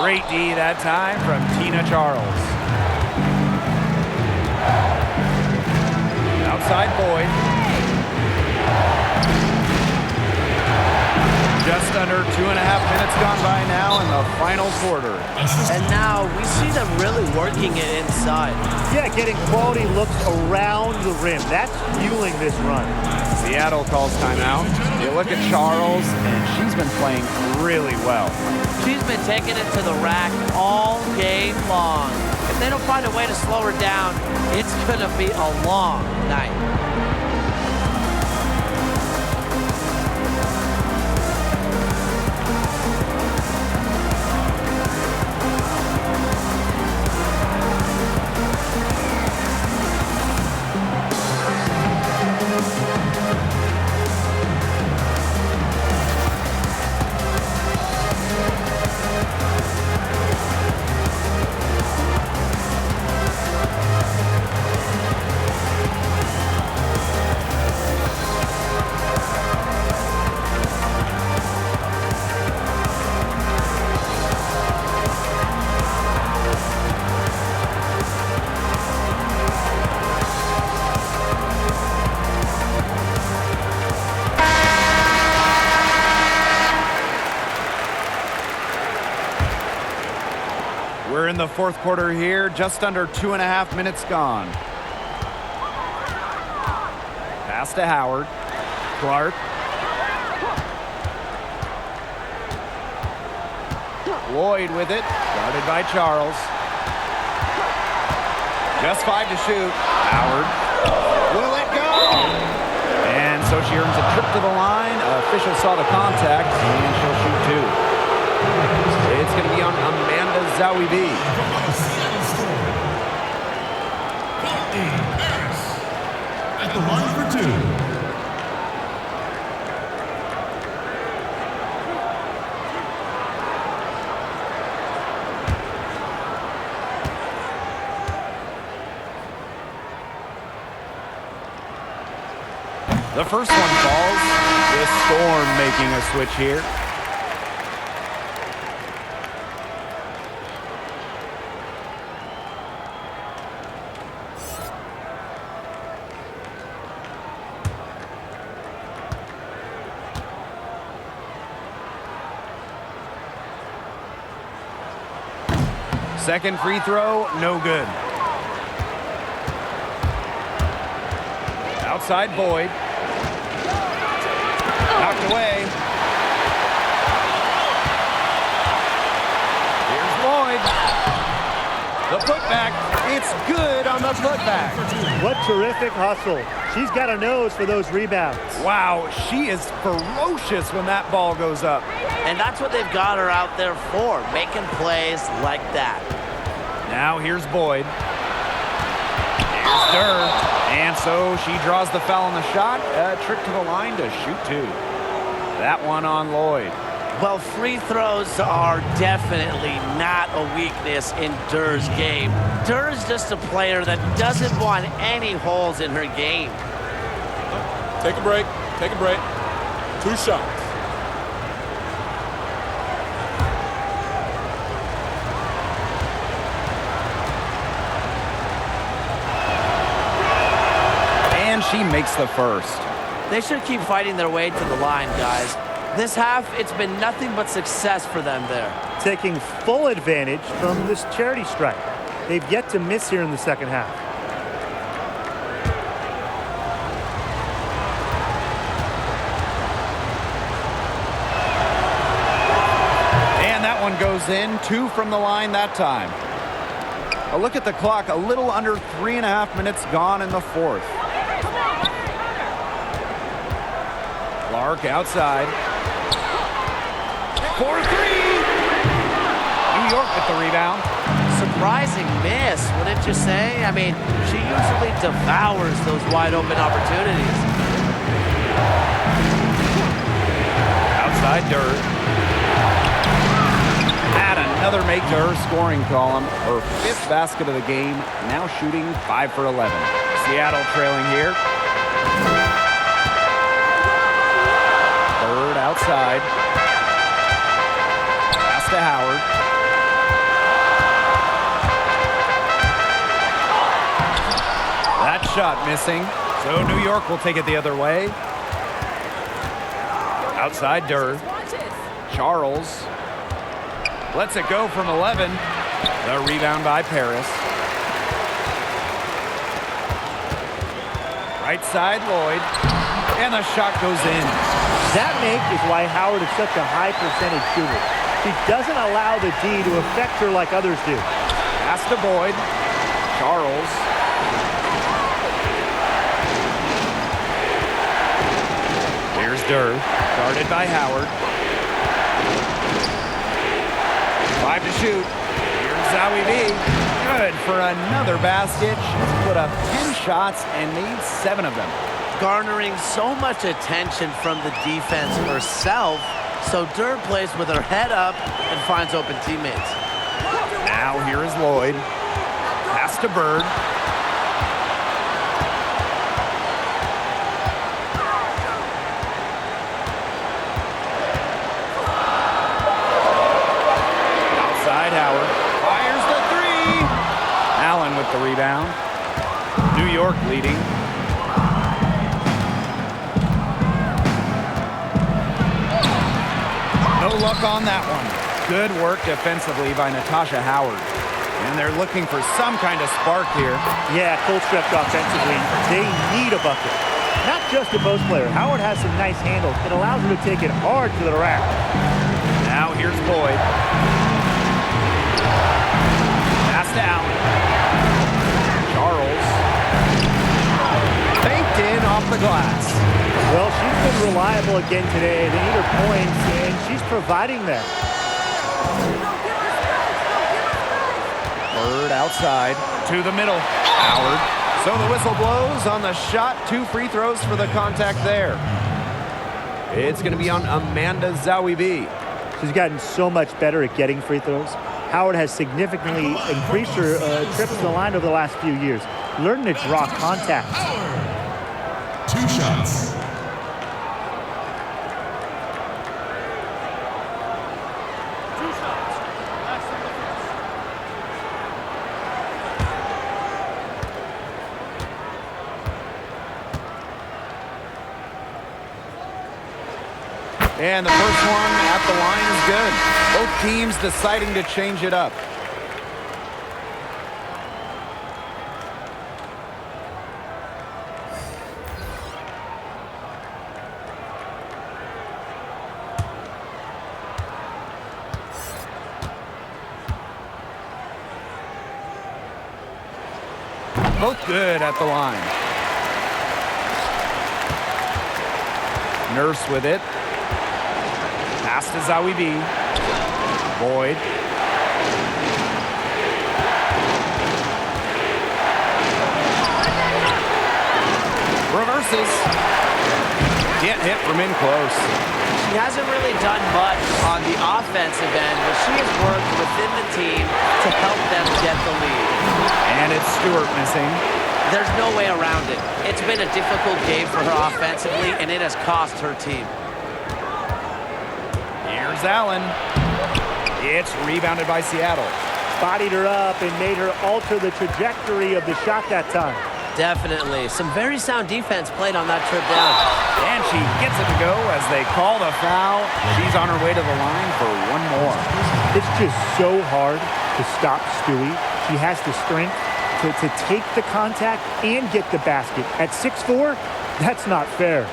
[SPEAKER 1] Great D that time from Tina Charles. Outside Boyd. Just under 2.5 minutes gone by now in the final quarter.
[SPEAKER 4] And now we see them really working it inside.
[SPEAKER 2] Yeah, getting quality looks around the rim. That's fueling this run.
[SPEAKER 1] Seattle calls timeout. You look at Charles, and she's been playing really well.
[SPEAKER 4] She's been taking it to the rack all game long. If they don't find a way to slow her down, it's going to be a long night.
[SPEAKER 1] We're in the fourth quarter here, just under 2.5 minutes gone. Pass to Howard. Clark. Lloyd with it, guarded by Charles. Just 5 to shoot. Howard. Will it go? And so she earns a trip to the line. Official saw the contact, and she'll shoot 2. It's going to be on Amanda Zawibi.
[SPEAKER 6] At the line for 2.
[SPEAKER 1] The first one falls. The Storm making a switch here. Second free throw, no good. Outside Boyd. Knocked away. Here's Lloyd. The putback. It's good on the putback.
[SPEAKER 2] What terrific hustle. She's got a nose for those rebounds.
[SPEAKER 1] Wow, she is ferocious when that ball goes up.
[SPEAKER 4] And that's what they've got her out there for, making plays like that.
[SPEAKER 1] Now here's Boyd. Here's Durr. And so she draws the foul on the shot. A trip to the line to shoot 2. That one on Lloyd.
[SPEAKER 4] Well, free throws are definitely not a weakness in Durr's game. Durr's just a player that doesn't want any holes in her game.
[SPEAKER 7] Take a break. Take a break. 2 shots.
[SPEAKER 1] And she makes the first.
[SPEAKER 4] They should keep fighting their way to the line, guys. This half, it's been nothing but success for them there.
[SPEAKER 2] Taking full advantage from this charity strike. They've yet to miss here in the second half.
[SPEAKER 1] And that one goes in. 2 from the line that time. A look at the clock. A little under 3.5 minutes gone in the fourth. Clark outside. 4-3. New York with the rebound.
[SPEAKER 4] Surprising miss, wouldn't you say? I mean, she usually devours those wide open opportunities.
[SPEAKER 1] Outside Durr. Had Another make to her scoring column. Her 5th basket of the game, now shooting 5 for 11. Seattle trailing here. Bird outside. Pass to Howard. That shot missing. So New York will take it the other way. Outside Durr. Charles lets it go from 11. The rebound by Paris. Right side Lloyd. And the shot goes in.
[SPEAKER 2] That make is why Howard is such a high percentage shooter. He doesn't allow the D to affect her like others do.
[SPEAKER 1] Pass to Boyd. Charles. Here's Durr. Guarded by Howard. 5 to shoot. Here's Zowie B. Good for another basket. She's put up 10 shots and made 7 of them.
[SPEAKER 4] Garnering so much attention from the defense herself, so Durr plays with her head up and finds open teammates.
[SPEAKER 1] Now here is Lloyd. Pass to Bird. Outside Howard. Fires the 3. Allen with the rebound. New York leading. No luck on that one. Good work defensively by Natasha Howard. And they're looking for some kind of spark here.
[SPEAKER 2] Yeah, Colstrep offensively, they need a bucket. Not just a post player. Howard has some nice handles. It allows her to take it hard to the rack.
[SPEAKER 1] Now here's Boyd. Pass to Allen. Charles. Banked in off the glass.
[SPEAKER 2] Well, she's been reliable again today. They need her points, and she's providing them.
[SPEAKER 1] Bird outside to the middle. Howard. So the whistle blows on the shot. 2 free throws for the contact there. It's going to be on Amanda Zowie B.
[SPEAKER 2] She's gotten so much better at getting free throws. Howard has significantly increased her trips to the line over the last few years, learning to draw contact.
[SPEAKER 6] 2 shots.
[SPEAKER 1] And the first one at the line is good. Both teams deciding to change it up. Both good at the line. Nurse with it. Pass to Zowie B. Boyd. Reverses. Can't hit from in close.
[SPEAKER 3] She hasn't really done much on the offensive end, but she has worked within the team to help them get the lead.
[SPEAKER 1] And it's Stewart missing.
[SPEAKER 3] There's no way around it. It's been a difficult game for her offensively, and it has cost her team.
[SPEAKER 1] Here's Allen. It's rebounded by Seattle.
[SPEAKER 2] Bodied her up and made her alter the trajectory of the shot that time.
[SPEAKER 3] Definitely. Some very sound defense played on that trip down.
[SPEAKER 1] And she gets it to go as they call the foul. She's on her way to the line for one more.
[SPEAKER 2] It's just so hard to stop Stewie. She has the strength to take the contact and get the basket. At 6'4", that's not fair.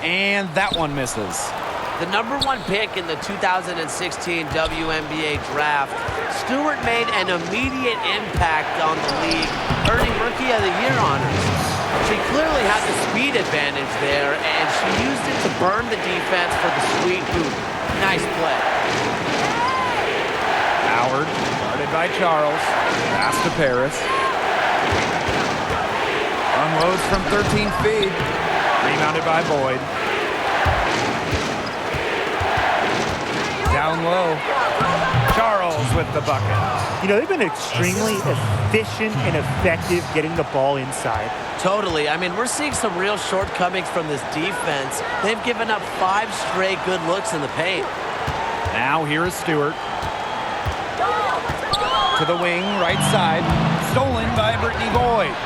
[SPEAKER 1] And that one misses.
[SPEAKER 3] The #1 pick in the 2016 WNBA draft, Stewart made an immediate impact on the league, earning Rookie of the Year honors. She clearly had the speed advantage there, and she used it to burn the defense for the sweet hoop. Nice play.
[SPEAKER 1] Howard, guarded by by Charles. Pass to Paris. Unloads from 13 feet. Rebounded by Boyd. Down low. Charles with the bucket.
[SPEAKER 2] You know, they've been extremely efficient and effective getting the ball inside.
[SPEAKER 4] Totally. I mean, we're seeing some real shortcomings from this defense. They've given up 5 straight good looks in the paint.
[SPEAKER 1] Now here is Stewart. To the wing, right side. Stolen by Brittany Boyd.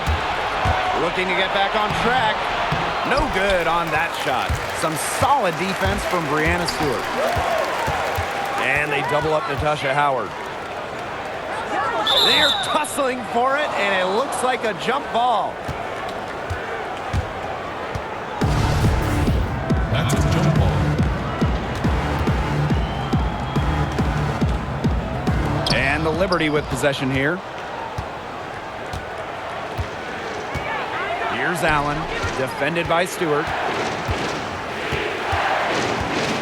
[SPEAKER 1] Looking to get back on track. No good on that shot. Some solid defense from Brianna Stewart. And they double up Natasha Howard. They're tussling for it, and it looks like a jump ball.
[SPEAKER 6] That's a jump ball.
[SPEAKER 1] And the Liberty with possession here. Here's Allen, defended by Stewart.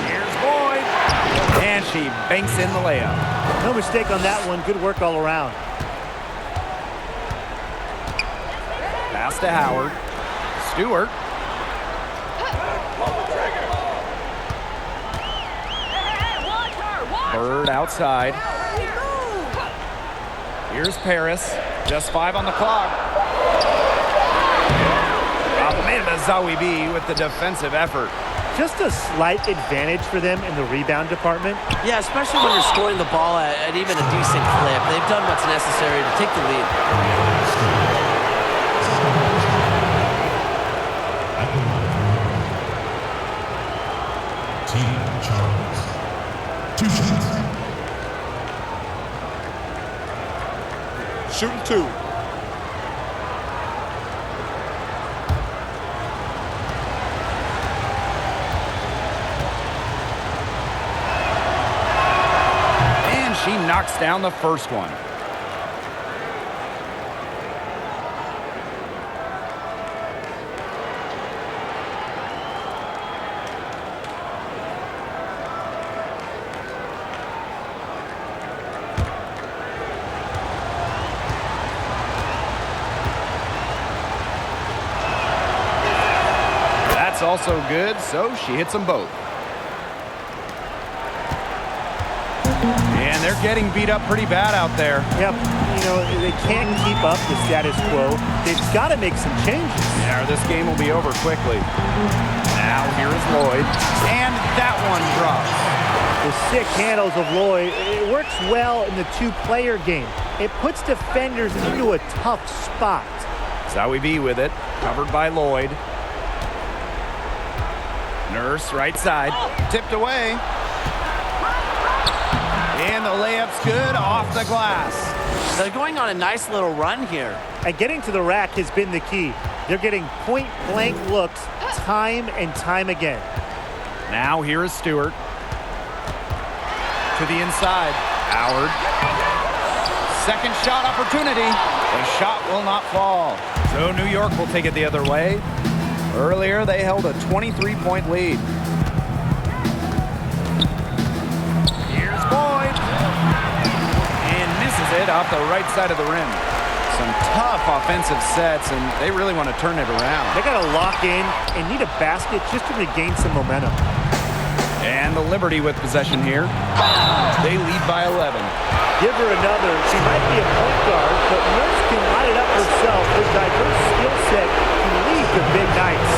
[SPEAKER 1] Here's Boyd, and she banks in the layup.
[SPEAKER 2] No mistake on that one. Good work all around.
[SPEAKER 1] Pass to Howard. Stewart. Bird outside. Here's Paris. Just 5 on the clock. Amanda Zawibi with the defensive effort.
[SPEAKER 2] Just a slight advantage for them in the rebound department.
[SPEAKER 4] Yeah, especially when you're scoring the ball at even a decent clip. They've done what's necessary to take the lead.
[SPEAKER 6] Team Charles. 2 shots.
[SPEAKER 7] Shooting 2.
[SPEAKER 1] And she knocks down the first one. That's also good, so she hits them both. And they're getting beat up pretty bad out there.
[SPEAKER 2] Yep. You know, they can't keep up the status quo. They've got to make some changes.
[SPEAKER 1] Yeah, or this game will be over quickly. Now here is Lloyd, and that one drops.
[SPEAKER 2] The sick handles of Lloyd, it works well in the 2-player game. It puts defenders into a tough spot.
[SPEAKER 1] Zawibi with it, covered by Lloyd. Nurse, right side, tipped away. And the layup's good off the glass.
[SPEAKER 4] They're going on a nice little run here.
[SPEAKER 2] And getting to the rack has been the key. They're getting point-blank looks time and time again.
[SPEAKER 1] Now here is Stewart. To the inside, Howard. Second shot opportunity. The shot will not fall. So New York will take it the other way. Earlier, they held a 23-point lead. Here's Boyd. And misses it off the right side of the rim. Some tough offensive sets, and they really want to turn it around.
[SPEAKER 2] They got to lock in and need a basket just to regain some momentum.
[SPEAKER 1] And the Liberty with possession here. They lead by 11.
[SPEAKER 2] Give her another. She might be a point guard, but Nurse can light it up herself. Her diverse skill set can lead to big nights.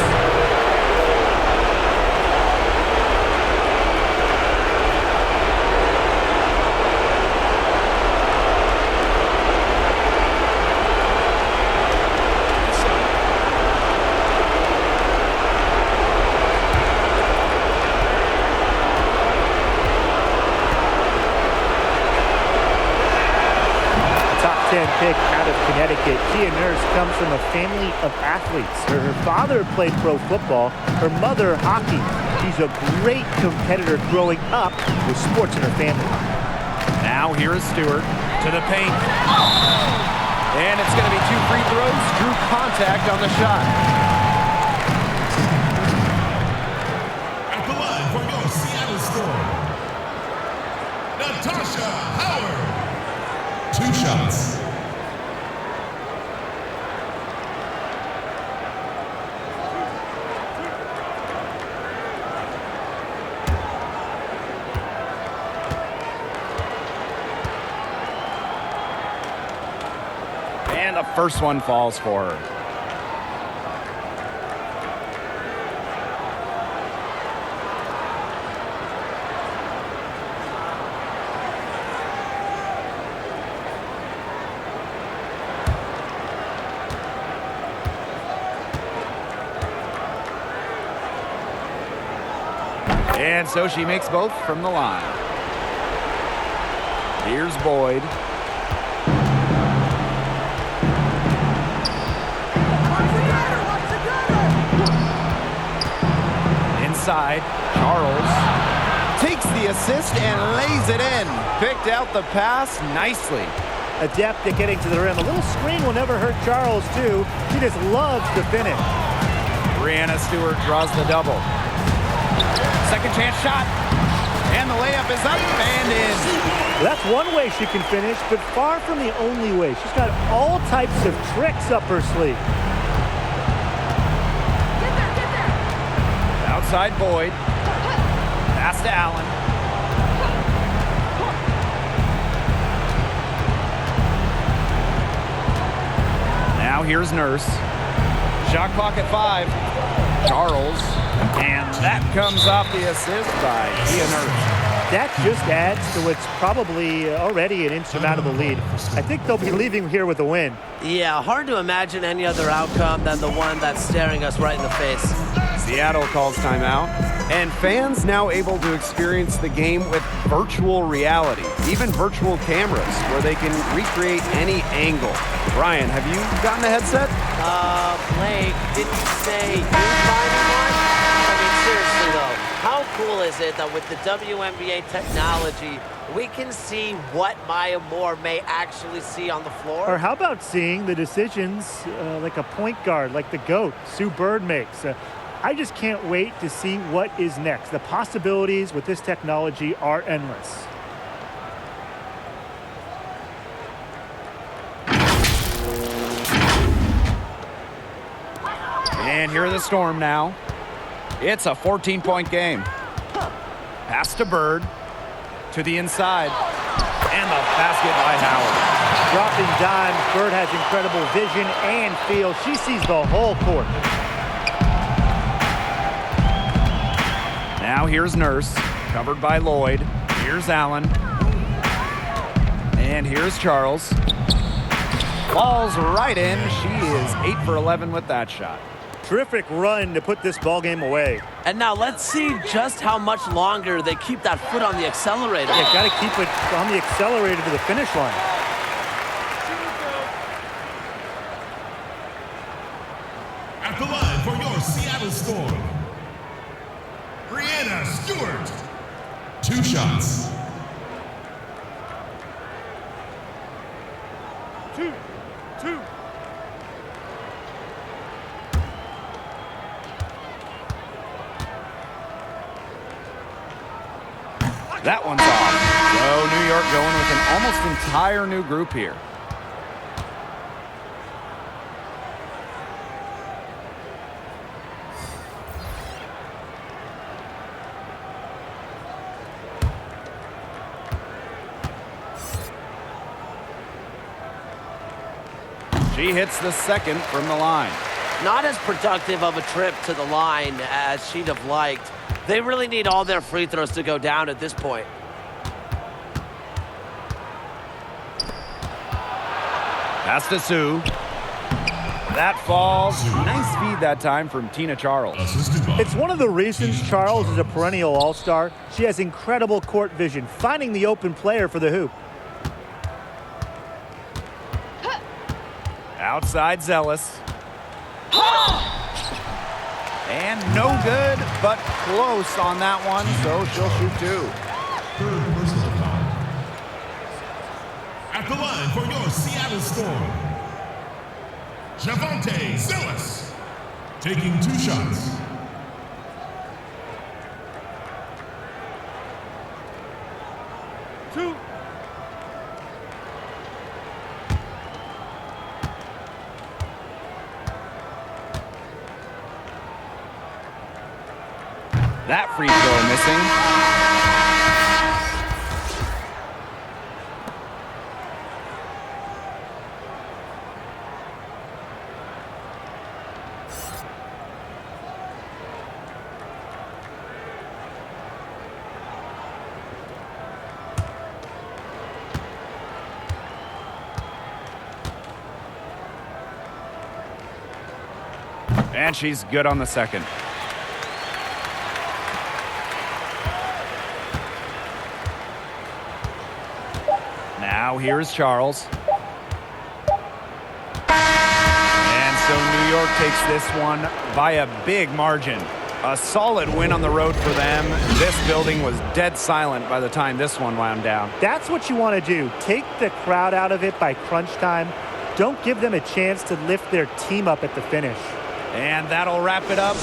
[SPEAKER 2] Pick out of Connecticut. Gia Nurse comes from a family of athletes. Her father played pro football, her mother hockey. She's a great competitor growing up with sports in her family.
[SPEAKER 1] Now here is Stewart to the paint. And it's going to be 2 free throws. Drew contact on the shot.
[SPEAKER 6] At the line for your Seattle Storm, Natasha Howard. 2 shots.
[SPEAKER 1] And the first one falls for her. And so she makes both from the line. Here's Boyd. Inside, Charles takes the assist and lays it in. Picked out the pass nicely.
[SPEAKER 2] Adept at getting to the rim. A little screen will never hurt Charles, too. She just loves to finish.
[SPEAKER 1] Brianna Stewart draws the double. Second chance shot. And the layup is up and in.
[SPEAKER 2] That's one way she can finish, but far from the only way. She's got all types of tricks up her sleeve.
[SPEAKER 1] Outside Boyd. Pass to Allen. Now here's Nurse. Shot clock at 5. Charles. And that comes off the assist by Gia Nurse.
[SPEAKER 2] That just adds to what's probably already an insurmountable lead. I think they'll be leaving here with a win.
[SPEAKER 3] Yeah, hard to imagine any other outcome than the one that's staring us right in the face.
[SPEAKER 8] Seattle calls timeout, and fans now able to experience the game with virtual reality, even virtual cameras, where they can recreate any angle. Brian, have you gotten a headset?
[SPEAKER 3] Blake, didn't you say you find one? I mean, seriously though, how cool is it that with the WNBA technology, we can see what Maya Moore may actually see on the floor?
[SPEAKER 2] Or how about seeing the decisions like a point guard, like the GOAT, Sue Bird makes? I just can't wait to see what is next. The possibilities with this technology are endless.
[SPEAKER 1] And here are the Storm now. It's a 14-point game. Pass to Bird. To the inside. And the basket by Howard.
[SPEAKER 2] Dropping dimes, Bird has incredible vision and feel. She sees the whole court.
[SPEAKER 1] Now here's Nurse, covered by Lloyd. Here's Allen. And here's Charles. Falls right in. She is 8 for 11 with that shot.
[SPEAKER 2] Terrific run to put this ball game away.
[SPEAKER 3] And now let's see just how much longer they keep that foot on the accelerator.
[SPEAKER 2] Yeah, got to keep it on the accelerator to the finish line.
[SPEAKER 6] At the line for your Seattle Storm, Brianna Stewart. 2 shots.
[SPEAKER 2] Two.
[SPEAKER 1] That one's off. So New York going with an almost entire new group here. She hits the second from the line.
[SPEAKER 3] Not as productive of a trip to the line as she'd have liked. They really need all their free throws to go down at this point.
[SPEAKER 1] Pass to Sue. That falls. Nice feed that time from Tina Charles.
[SPEAKER 2] It's one of the reasons Charles is a perennial all-star. She has incredible court vision, finding the open player for the hoop.
[SPEAKER 1] Outside Zealous. And no good, but close on that one, so she'll shoot 2.
[SPEAKER 6] Third personal foul. At the line for your Seattle Storm, Javonte Zealous, taking 2 shots.
[SPEAKER 1] That free throw missing. And she's good on the second. Now here's Charles. And so New York takes this one by a big margin. A solid win on the road for them. This building was dead silent by the time this one wound down.
[SPEAKER 2] That's what you want to do. Take the crowd out of it by crunch time. Don't give them a chance to lift their team up at the finish.
[SPEAKER 1] And that'll wrap it up